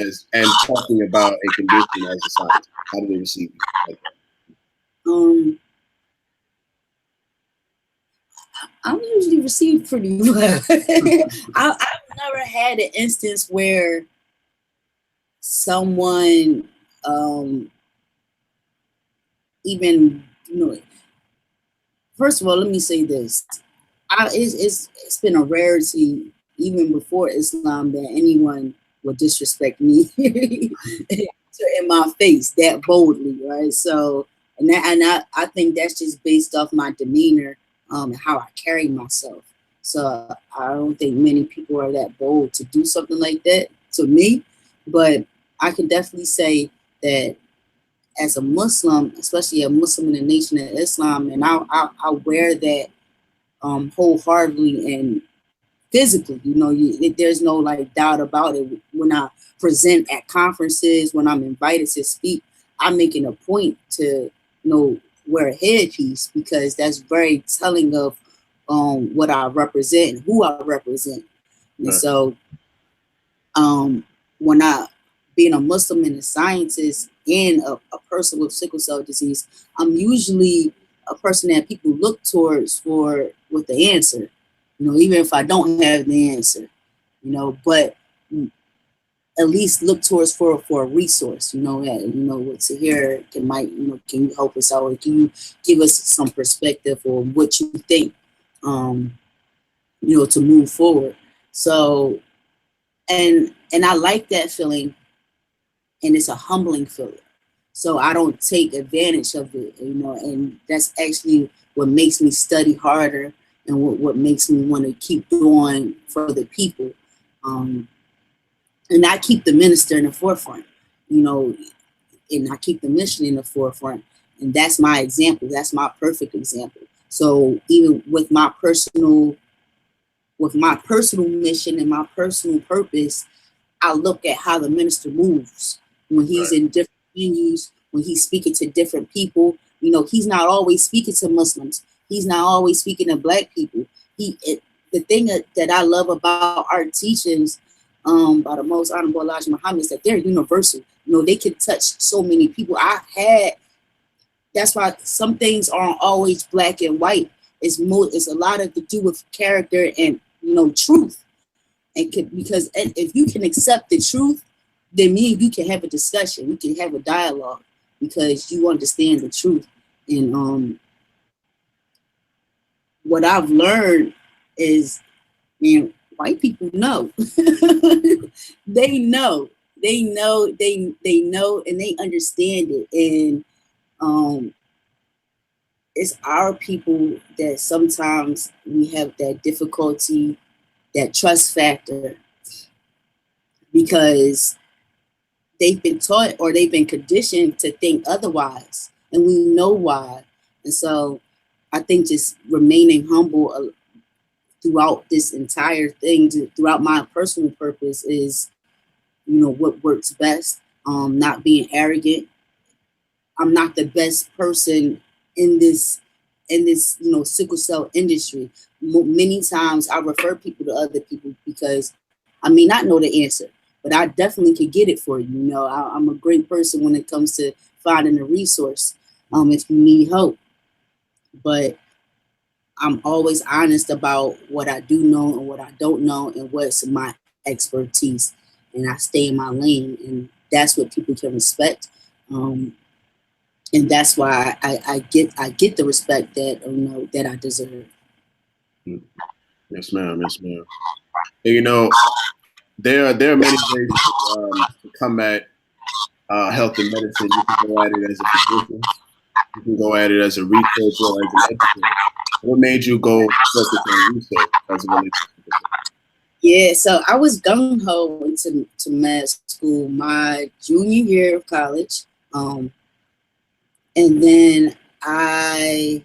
S1: talking about a condition as a scientist? How do they receive you like that?
S3: I'm usually received pretty well. I've never had an instance where someone even, you know, first of all, let me say this. It's been a rarity even before Islam that anyone would disrespect me in my face that boldly, right? So, and I think that's just based off my demeanor, and how I carry myself. So I don't think many people are that bold to do something like that to me, but I can definitely say that as a Muslim, especially a Muslim in the Nation of Islam, and I wear that wholeheartedly and physically. You know, there's no like doubt about it. When I present at conferences, when I'm invited to speak, I'm making a point to, you know, wear a headpiece, because that's very telling of what I represent and who I represent. And so when I, being a Muslim and a scientist and a person with sickle cell disease, I'm usually a person that people look towards with the answer, you know, even if I don't have the answer, you know, but at least look towards for a resource, you know, what Tahirah can you help us out, or can you give us some perspective or what you think, you know, to move forward. So, and I like that feeling, and it's a humbling feeling. So I don't take advantage of it, you know, and that's actually what makes me study harder, and what makes me want to keep going for the people. And I keep the minister in the forefront, you know, and I keep the mission in the forefront. And that's my example. That's my perfect example. So even with my personal mission and my personal purpose, I look at how the minister moves when he's in different venues, when he's speaking to different people. You know, he's not always speaking to Muslims. He's not always speaking to Black people. The thing that I love about our teachings by the most honorable Elijah Muhammad is that they're universal. You know, they can touch so many people. That's why some things aren't always black and white. It's a lot to do with character and, you know, truth. Because if you can accept the truth, then me and you can have a discussion. We can have a dialogue because you understand the truth. And what I've learned is, man, white people know. They know, and they understand it. And it's our people that sometimes we have that difficulty, that trust factor, because they've been taught or they've been conditioned to think otherwise, and we know why. And so I think just remaining humble throughout this entire thing, throughout my personal purpose, is, you know, what works best. Not being arrogant. I'm not the best person in this, you know, sickle cell industry. Many times I refer people to other people because I may not know the answer, but I definitely could get it for you. You know, I'm a great person when it comes to finding a resource, if you need help. But I'm always honest about what I do know and what I don't know and what's my expertise, and I stay in my lane, and that's what people can respect. And that's why I get the respect that, you know, that I deserve.
S1: Yes, ma'am. Yes, ma'am. And, you know, there are many ways to come at health and medicine. You can go at it as a physician. You can go at it as a researcher or as an educator. What made you go focus on research as a relates to?
S3: Yeah, so I was gung ho into med school my junior year of college, and then I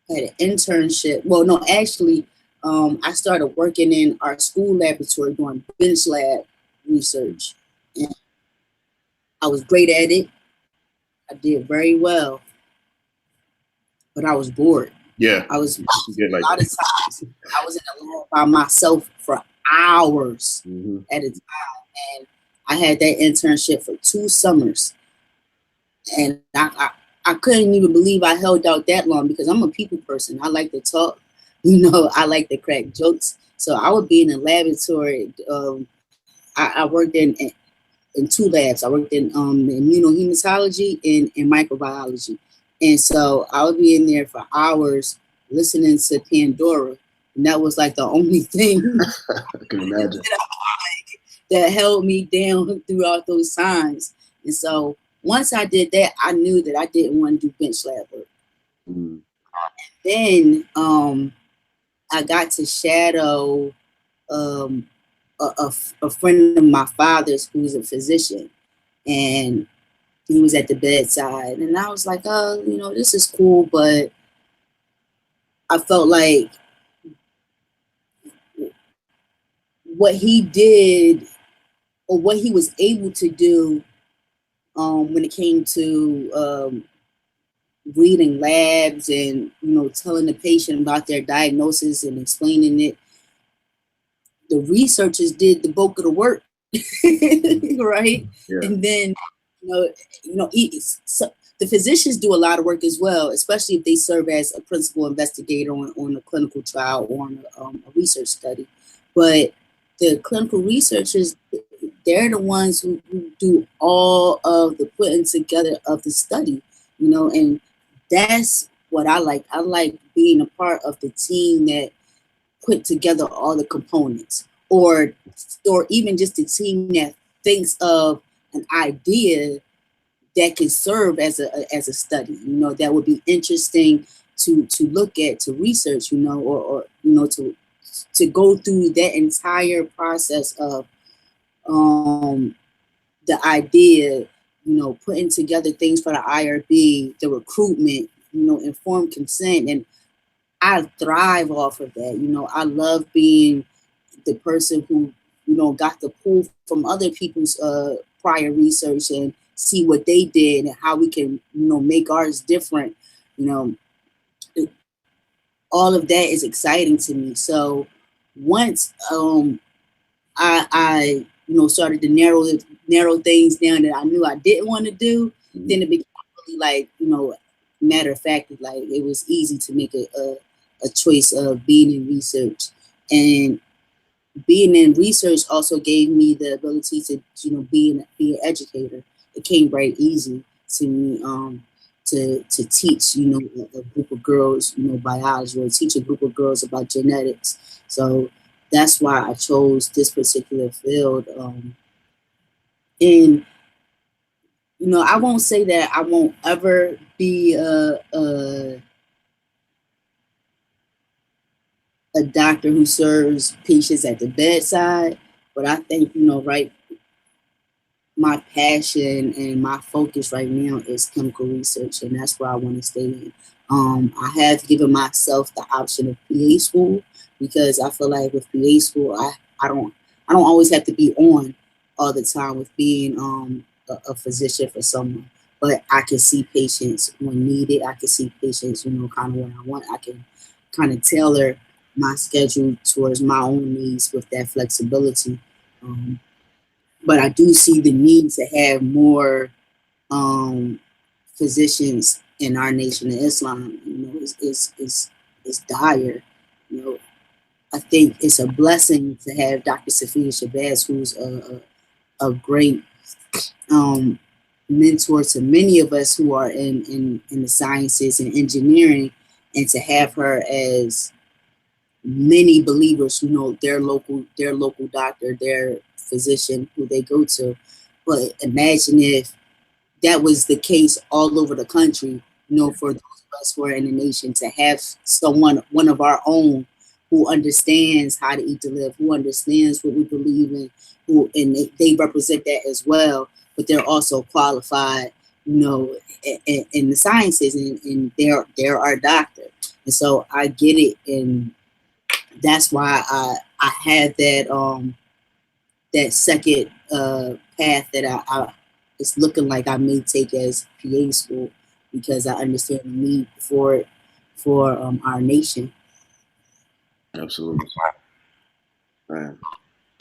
S3: had an internship. Well, no, actually, I started working in our school laboratory doing bench lab research, and I was great at it. I did very well, but I was bored.
S1: Yeah,
S3: I was
S1: get like
S3: a lot of times I was in the lab by myself for hours at a time, and I had that internship for 2 summers, and I couldn't even believe I held out that long because I'm a people person. I like to talk, you know, I like to crack jokes. So I would be in the laboratory. I worked in 2 labs. I worked in immunohematology and microbiology. And so I would be in there for hours listening to Pandora. And that was like the only thing
S1: I can imagine
S3: that held me down throughout those times. And so once I did that, I knew that I didn't want to do bench lab work. Then I got to shadow a friend of my father's who's a physician, and he was at the bedside, and I was like, oh, you know, this is cool, but I felt like what he did or what he was able to do when it came to reading labs and, you know, telling the patient about their diagnosis and explaining it, the researchers did the bulk of the work, right?
S1: Yeah.
S3: And then, so the physicians do a lot of work as well, especially if they serve as a principal investigator on a clinical trial or on a research study. But the clinical researchers, they're the ones who do all of the putting together of the study, you know, and that's what I like. I like being a part of the team that put together all the components, or even just the team that thinks of an idea that can serve as a study, you know, that would be interesting to look at, to research, you know, or you know, to go through that entire process of the idea, you know, putting together things for the IRB, the recruitment, you know, informed consent. And I thrive off of that. You know, I love being the person who, you know, got the pull from other people's prior research and see what they did and how we can, you know, make ours different. You know, all of that is exciting to me. So once I you know, started to narrow things down that I knew I didn't want to do, then it became really, like, you know, matter of fact, like it was easy to make a choice of being in research. And being in research also gave me the ability to, you know, be an educator. It came very easy to me to teach, you know, a group of girls, you know, biology, or teach a group of girls about genetics. So that's why I chose this particular field. And you know, I won't say that I won't ever be a doctor who serves patients at the bedside, but I think, right, my passion and my focus right now is clinical research, and that's where I want to stay in. I have given myself the option of PA school because I feel like with PA school, I don't always have to be on all the time with being a physician for someone, but I can see patients when needed. I can see patients, kind of when I want. I can kind of tailor my schedule towards my own needs with that flexibility. But I do see the need to have more physicians in our nation of Islam. Is dire. I think it's a blessing to have Dr. Safiya Shabazz, who's a great mentor to many of us who are in the sciences and engineering, and to have her as many believers who know their local doctor, their physician who they go to. But imagine if that was the case all over the country, for those of us who are in the nation, to have one of our own who understands how to eat to live, who understands what we believe in, and they represent that as well, but they're also qualified, in the sciences, and they're our doctor. And so I get it, and that's why I had that second path that I it's looking like I may take as PA school, because I understand the need for it for our nation.
S1: Absolutely. Man,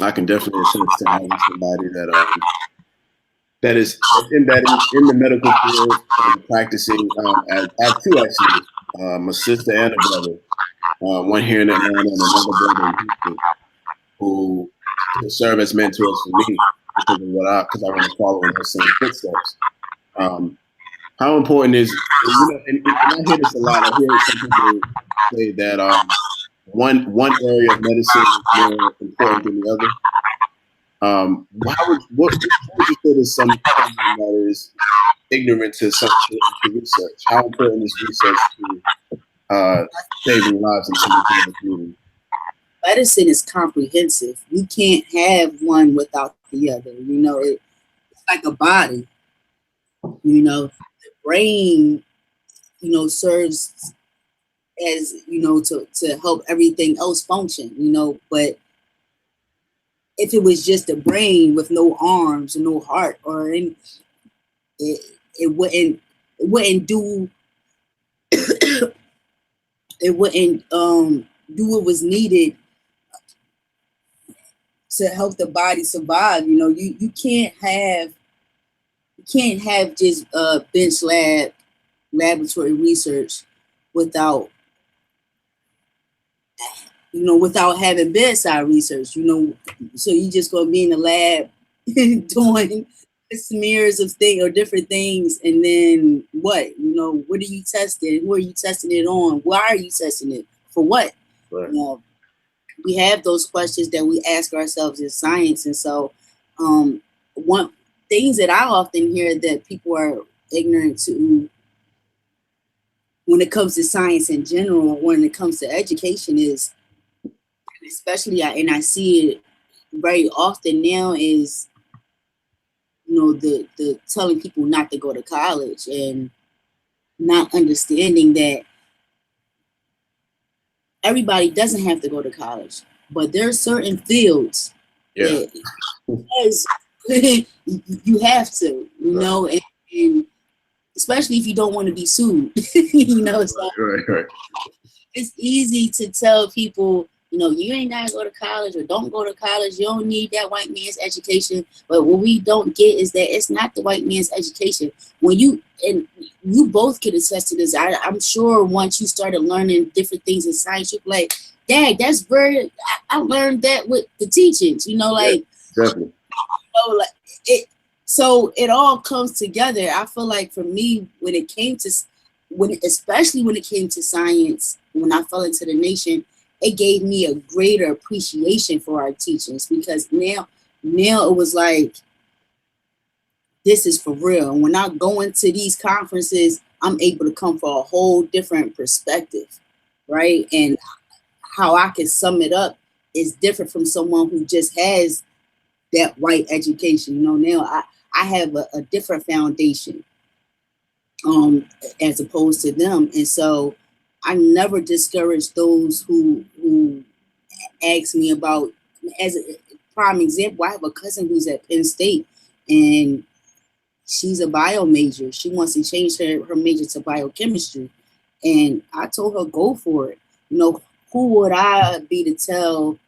S1: I can definitely attest to having somebody that is in the medical field, practicing. I have two actually, a sister and a brother. One here in Atlanta and another brother in Houston, who serve as mentors for me because I want to follow in those same footsteps. How important is, and I hear this a lot. I hear some people say that one area of medicine is more important than the other. What would you say to someone that is ignorant to such research? How important is research to saving lives in the community?
S3: Medicine is comprehensive. You can't have one without the other. It's like a body. The brain, serves as, to help everything else function, but if it was just a brain with no arms, no heart, or any, it wouldn't do it wouldn't do what was needed to help the body survive. You can't have just bench laboratory research without having bedside research. So you just gonna be in the lab doing smears of things or different things, and then what? What are you testing? Who are you testing it on? Why are you testing it? For what? Right. We have those questions that we ask ourselves in science, and so one things that I often hear that people are ignorant to when it comes to science in general, when it comes to education, is, especially and I see it very often now, is the telling people not to go to college and not understanding that everybody doesn't have to go to college, but there are certain fields that you have to, and especially if you don't want to be sued, so
S1: right.
S3: It's easy to tell people, you ain't gotta go to college, or don't go to college. You don't need that white man's education. But what we don't get is that it's not the white man's education. When you both can attest to this, I'm sure once you started learning different things in science, you're like, Dad, that's very. I learned that with the teachings.
S1: Definitely.
S3: So it all comes together. I feel like for me, especially when it came to science, when I fell into the nation, it gave me a greater appreciation for our teachings, because now it was like, this is for real. And when I go into these conferences, I'm able to come from a whole different perspective, right? And how I can sum it up is different from someone who just has that white education. Now I have a different foundation as opposed to them. And so I never discourage those who ask me about, as a prime example, I have a cousin who's at Penn State, and she's a bio major. She wants to change her major to biochemistry. And I told her, go for it. Who would I be to tell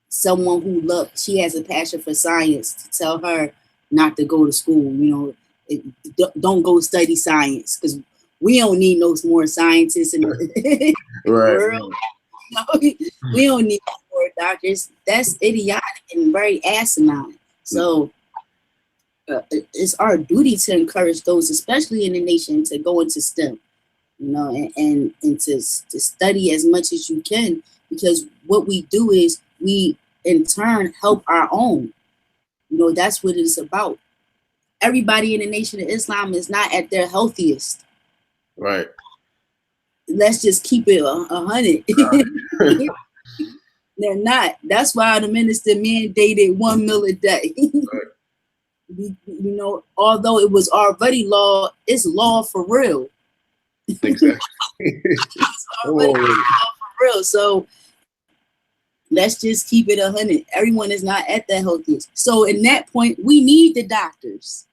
S3: someone who she has a passion for science, to tell her not to go to school? Don't go study science, because we don't need no more scientists in the world. We don't need more doctors. That's idiotic and very asinine. So it's our duty to encourage those, especially in the nation, to go into STEM, and to study as much as you can, because what we do is we in turn help our own. That's what it's about. Everybody in the Nation of Islam is not at their healthiest.
S1: Right.
S3: Let's just keep it 100. They're not. That's why the minister mandated 1 meal a day. Right. Although it was already law, it's law for real.
S1: Exactly.
S3: It's already law for real. So let's just keep it 100. Everyone is not at their healthiest. So in that point, we need the doctors.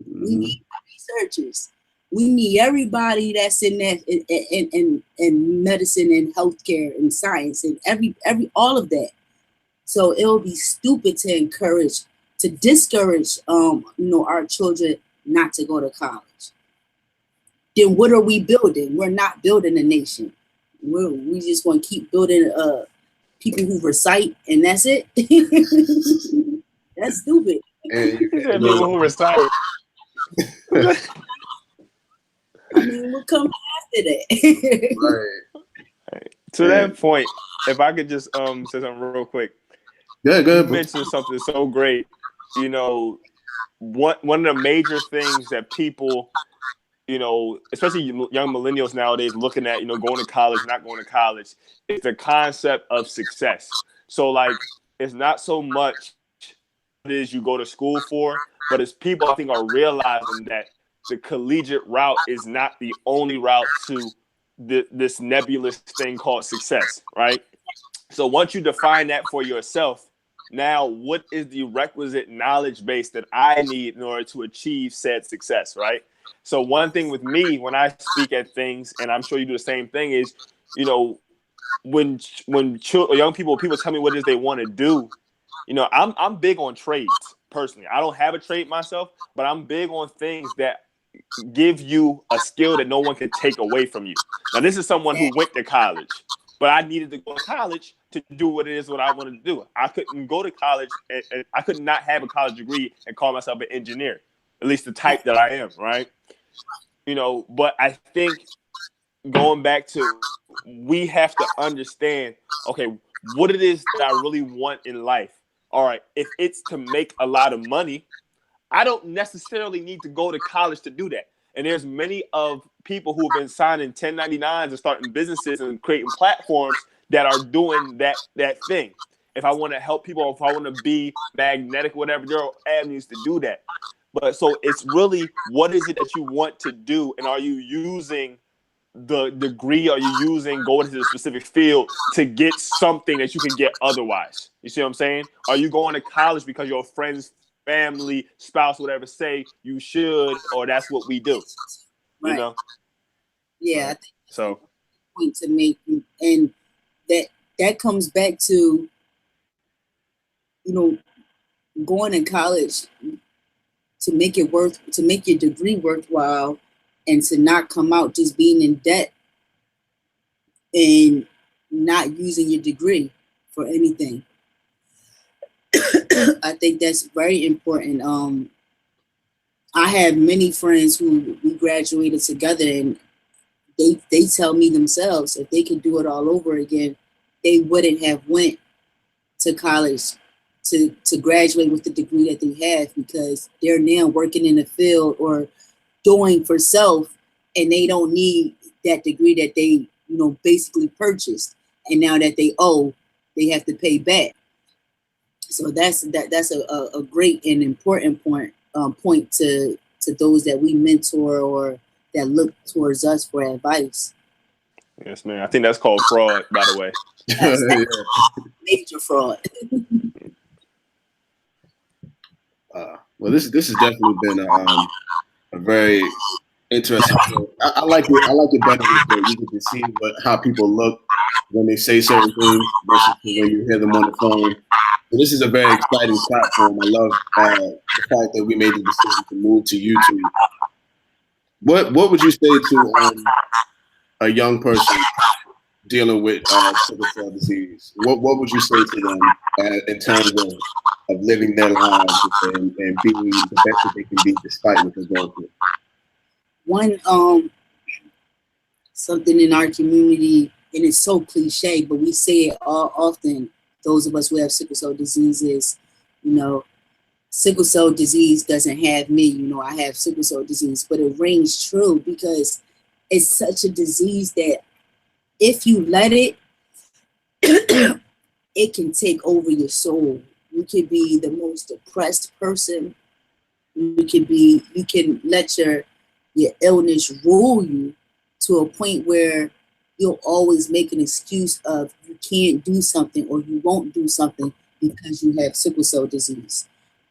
S3: We need the researchers. We need everybody that's in that in medicine and healthcare and science and every all of that. So it will be stupid to discourage our children not to go to college. Then what are we building? We're not building a nation. We just want to keep building people who recite, and that's it. That's stupid.
S2: People who recite.
S3: I mean, we'll come after that.
S2: Right. To that point, if I could just say something real quick.
S1: Yeah, go ahead.
S2: You mentioned something so great. One of the major things that people, especially young millennials nowadays, looking at, going to college, not going to college, is the concept of success. So, it's not so much what it is you go to school for, but it's people, I think, are realizing that the collegiate route is not the only route to this nebulous thing called success, right? So once you define that for yourself, now what is the requisite knowledge base that I need in order to achieve said success, right? So one thing with me, when I speak at things, and I'm sure you do the same thing, is, when young people tell me what it is they want to do, I'm big on trades personally. I don't have a trade myself, but I'm big on things that give you a skill that no one can take away from you. Now, this is someone who went to college, but I needed to go to college to do what I wanted to do. I couldn't go to college, and I could not have a college degree and call myself an engineer, at least the type that I am, right? But I think going back to, we have to understand, okay, what it is that I really want in life. All right, if it's to make a lot of money, I don't necessarily need to go to college to do that. And there's many of people who have been signing 1099s and starting businesses and creating platforms that are doing that thing. If I want to help people, if I want to be magnetic, whatever, there are avenues to do that. But so it's really, what is it that you want to do? And are you using the degree, are you using going into the specific field to get something that you can get otherwise? You see what I'm saying? Are you going to college because your friends, family, spouse, whatever, say you should, or that's what we do?
S3: Right. Yeah, I think
S2: so
S3: point to make, and that comes back to going to college to make your degree worthwhile, and to not come out just being in debt and not using your degree for anything. I think that's very important. I have many friends who we graduated together, and they tell me themselves if they could do it all over again, they wouldn't have went to college to graduate with the degree that they have, because they're now working in the field or doing for self, and they don't need that degree that they basically purchased. and now that they owe, they have to pay back. So that's a great and important point to those that we mentor or that look towards us for advice.
S2: Yes, man. I think that's called fraud, by the way.
S3: That's major fraud.
S1: Well, this has definitely been a very interesting show. I like it. I like it better because you get to see how people look when they say certain things versus when you hear them on the phone. So this is a very exciting platform. I love the fact that we made the decision to move to YouTube. What would you say to a young person dealing with sickle cell disease? What would you say to them in terms of living their lives and being the best that they can be despite what they're going through?
S3: One, something in our community, and it's so cliche, but we say it all often, those of us who have sickle cell disease is, sickle cell disease doesn't have me, I have sickle cell disease, but it rings true because it's such a disease that if you let it, it can take over your soul. You could be the most depressed person. You can let your illness rule you to a point where you'll always make an excuse of you can't do something or you won't do something because you have sickle cell disease.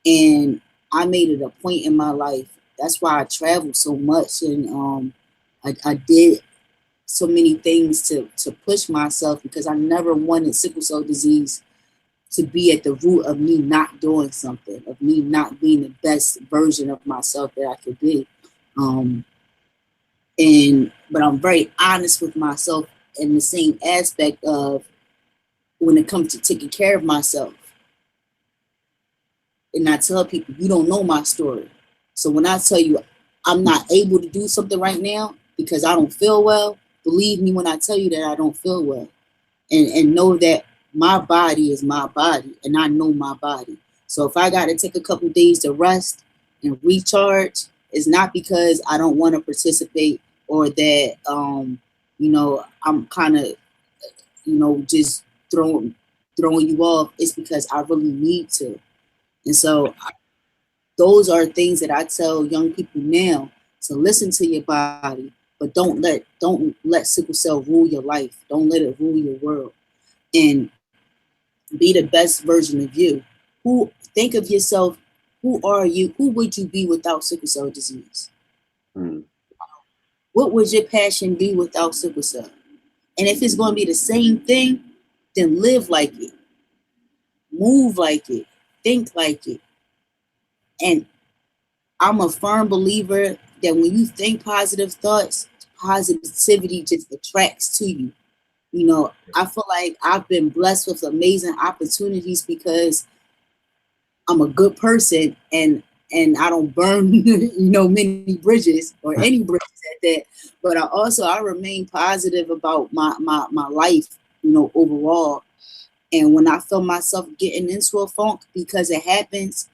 S3: And I made it a point in my life. That's why I traveled so much, and I did so many things to push myself because I never wanted sickle cell disease to be at the root of me not doing something, of me not being the best version of myself that I could be. But I'm very honest with myself in the same aspect of when it comes to taking care of myself. And I tell people, you don't know my story. So when I tell you I'm not able to do something right now because I don't feel well, believe me when I tell you that I don't feel well. And know that my body is my body, and I know my body. So if I got to take a couple days to rest and recharge, it's not because I don't want to participate or that, I'm kind of, just throwing you off. It's because I really need to. And so those are things that I tell young people now, to listen to your body, but don't let sickle cell rule your life. Don't let it rule your world. And be the best version of you. Think of yourself, who are you? Who would you be without sickle cell disease? What would your passion be without sickle cell? And if it's going to be the same thing, then live like it. Move like it. Think like it. And I'm a firm believer that when you think positive thoughts, positivity just attracts to you. I feel like I've been blessed with amazing opportunities because I'm a good person and I don't burn, many bridges or any bridges at that. But I remain positive about my life, overall. And when I feel myself getting into a funk because it happens,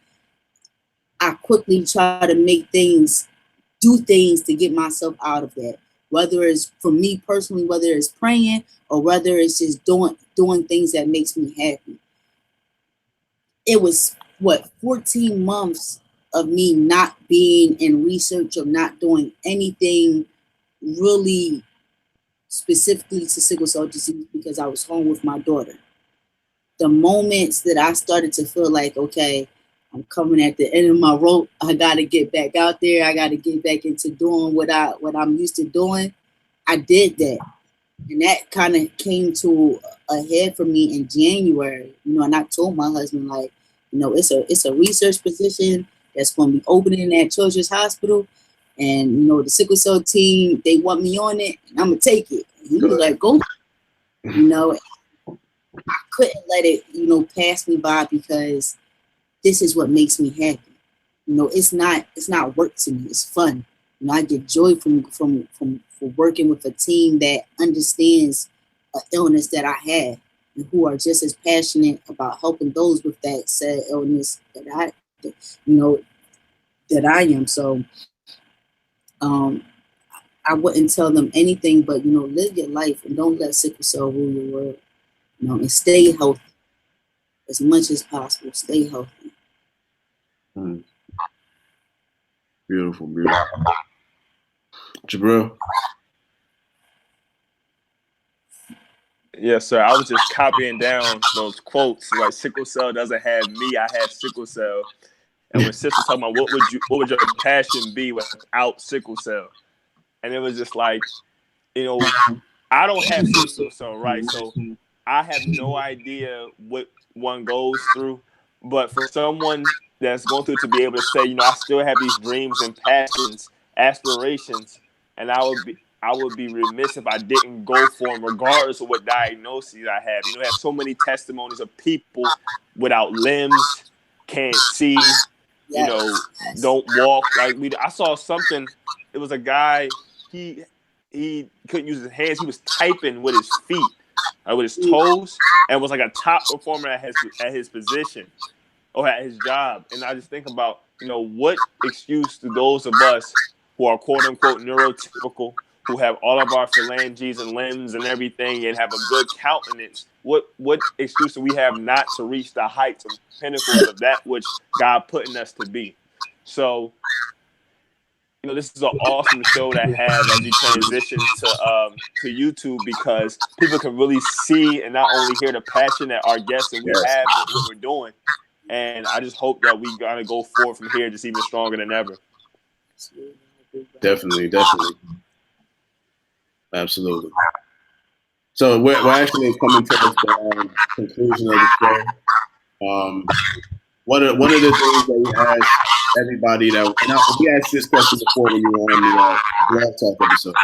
S3: I quickly try to do things to get myself out of that. Whether it's for me personally, whether it's praying or whether it's just doing things that makes me happy. It was 14 months of me not being in research or not doing anything really specifically to sickle cell disease because I was home with my daughter. The moments that I started to feel like, okay, I'm coming at the end of my rope. I got to get back out there. I got to get back into doing what I'm used to doing. I did that. And that kind of came to a head for me in January, and I told my husband, like, it's a research position that's going to be opening at Children's Hospital. And, the sickle cell team, they want me on it, and I'm going to take it. And he was like, go. I couldn't let it, pass me by because this is what makes me happy. It's not work to me. It's fun. I get joy from working with a team that understands an illness that I have and who are just as passionate about helping those with that sad illness that I am. So I wouldn't tell them anything but, live your life and don't let sickle cell rule your world. you know, and stay healthy as much as possible. Stay healthy.
S1: Beautiful, beautiful. Jabril?
S2: Yes, sir. I was just copying down those quotes. Like, sickle cell doesn't have me, I have sickle cell. And when Sis was talking about what would your passion be without sickle cell? And it was just like, you know, I don't have sickle cell, right? So I have no idea what one goes through. But for someone that's going through it to be able to say, you know, I still have these dreams and passions, aspirations, and I would be remiss if I didn't go for them, regardless of what diagnoses I have. You know, I have so many testimonies of people without limbs, can't see, you know, don't walk. Like I saw something. It was a guy. He couldn't use his hands. He was typing with his feet, with his toes, and was like a top performer at his position or at his job. And I just think about, you know, what excuse do those of us who are quote unquote neurotypical, who have all of our phalanges and limbs and everything and have a good countenance, what excuse do we have not to reach the heights and pinnacles of that which God put in us to be? So, you know, this is an awesome show to have as we transition to YouTube, because people can really see and not only hear the passion that our guests and we have what we're doing. And I just hope that we gotta go forward from here just even stronger than ever.
S1: Definitely. Absolutely. So we're actually coming to the conclusion of the show. One of the things that we asked everybody we asked this question before when you were on the Blog Talk episode,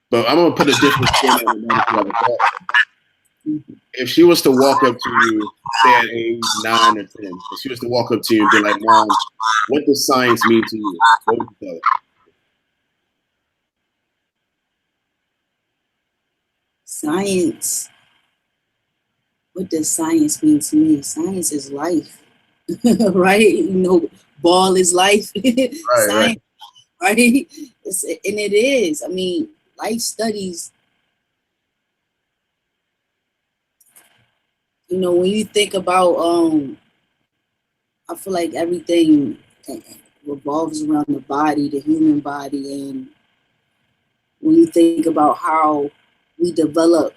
S1: but I'm gonna put a different spin on it. If she was to walk up to you, say at age 9 or 10, if she was to walk up to you and be like, "Mom, what does science mean to you?" What would you tell her?
S3: Science. What does science mean to me? Science is life, right? You know, ball is life. Science, right? And it is. I mean, life studies. You know, when you think about, I feel like everything revolves around the body, the human body, and when you think about how we develop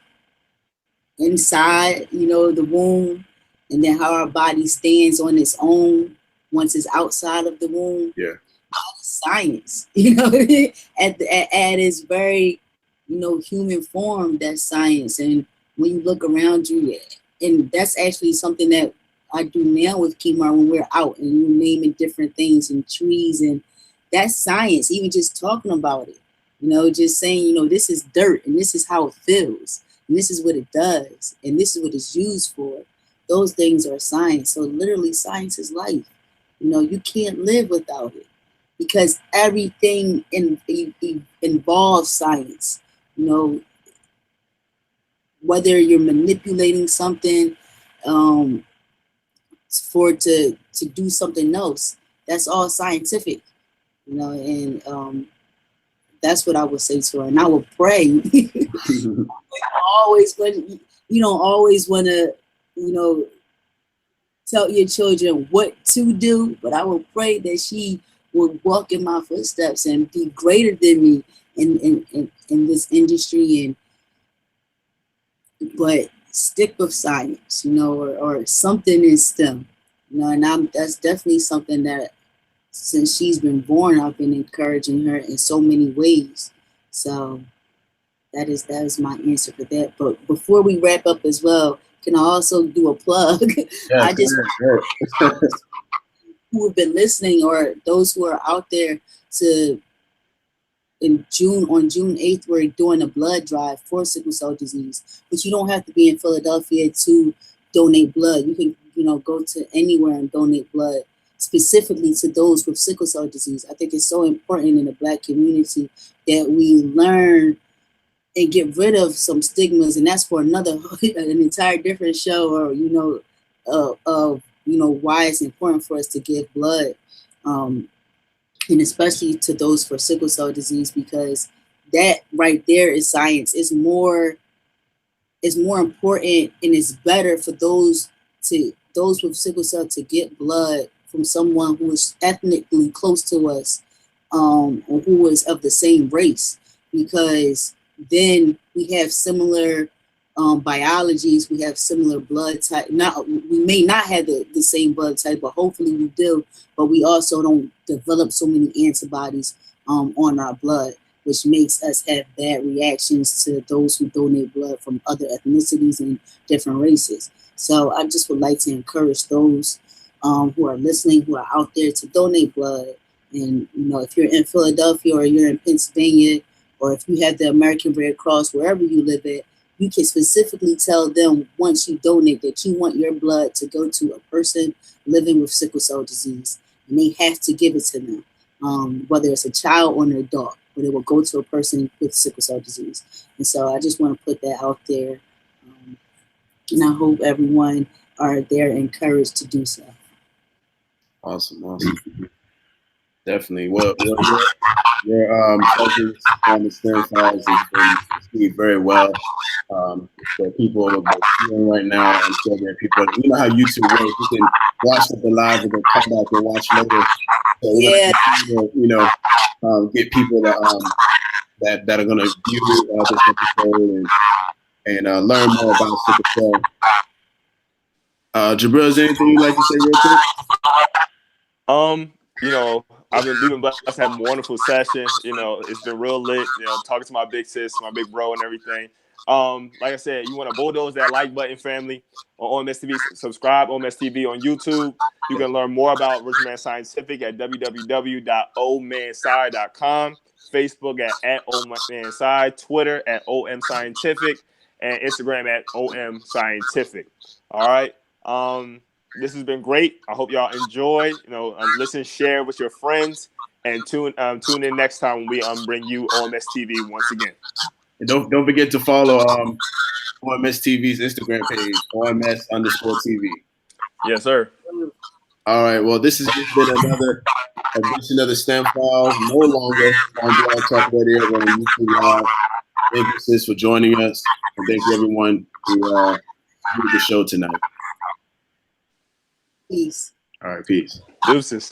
S3: inside, you know, the womb, and then how our body stands on its own once it's outside of the womb.
S1: Yeah.
S3: Science, you know, at its very, you know, human form, that's science. And when you look around you, and that's actually something that I do now with Kimar when we're out and you're naming different things and trees, and that's science, even just talking about it, you know, just saying, you know, this is dirt and this is how it feels. And this is what it does, and this is what it's used for. Those things are science. So literally, science is life. You know, you can't live without it, because everything involves science. You know, whether you're manipulating something for to do something else, that's all scientific. You know, and that's what I would say to her, and I would pray. Always, when you don't always want to, you know, tell your children what to do, but I would pray that she would walk in my footsteps and be greater than me in this industry, but stick with science, you know, or something in STEM, you know, and that's definitely something that since she's been born, I've been encouraging her in so many ways. So that is my answer for that. But before we wrap up as well, can I also do a plug?
S1: Yeah,
S3: I just who have been listening, or those who are out there, to on June 8th, we're doing a blood drive for sickle cell disease. But you don't have to be in Philadelphia to donate blood. You can, you know, go to anywhere and donate blood, specifically to those with sickle cell disease. I think it's so important in the Black community that we learn and get rid of some stigmas, and that's for an entire different show, or you know, of you know, why it's important for us to give blood, and especially to those for sickle cell disease, because that right there is science. It's more it's more important and it's better for those with sickle cell to get blood from someone who is ethnically close to us, or who is of the same race, because then we have similar biologies, we have similar blood type. We may not have the same blood type, but hopefully we do. But we also don't develop so many antibodies on our blood, which makes us have bad reactions to those who donate blood from other ethnicities and different races. So I just would like to encourage those who are listening, who are out there, to donate blood. And, if you're in Philadelphia or you're in Pennsylvania, or if you have the American Red Cross, wherever you live at, you can specifically tell them once you donate that you want your blood to go to a person living with sickle cell disease. And they have to give it to them, whether it's a child or an adult, but it will go to a person with sickle cell disease. And so I just want to put that out there. And I hope everyone are there encouraged to do so.
S1: Awesome. Definitely. Well, your focus on the STEM files has been received very well. For people who are viewing right now, and so there are people, you know how YouTube works, you can watch something live and then come back and watch later. So
S3: yeah.
S1: Get people that are going to view this episode and learn more about sickle cell. Jabril, is there anything you'd like to say real quick?
S2: We've been blessed to have a wonderful session. It's been real lit. Talking to my big sis, my big bro, and everything. Like I said, you want to bulldoze that like button, family, on OMSTV. Subscribe OMSTV on YouTube. You can learn more about Richard Man Scientific at www.omansci.com, Facebook at OMSci, Twitter at OM Scientific, and Instagram at OM Scientific. All right. This has been great. I hope y'all enjoy. Listen, share with your friends, and tune in next time when we bring you OMSTV once again.
S1: And don't forget to follow OMSTV's Instagram page, OMS_TV.
S2: Yes, sir.
S1: All right. Well, this has just been another edition of the STEM Files. No longer on Blog Talk Radio, but on YouTube Live. Thank you, sis, for joining us, and thank you, everyone, who viewed the show tonight.
S3: Peace.
S1: All right, peace.
S2: Deuces.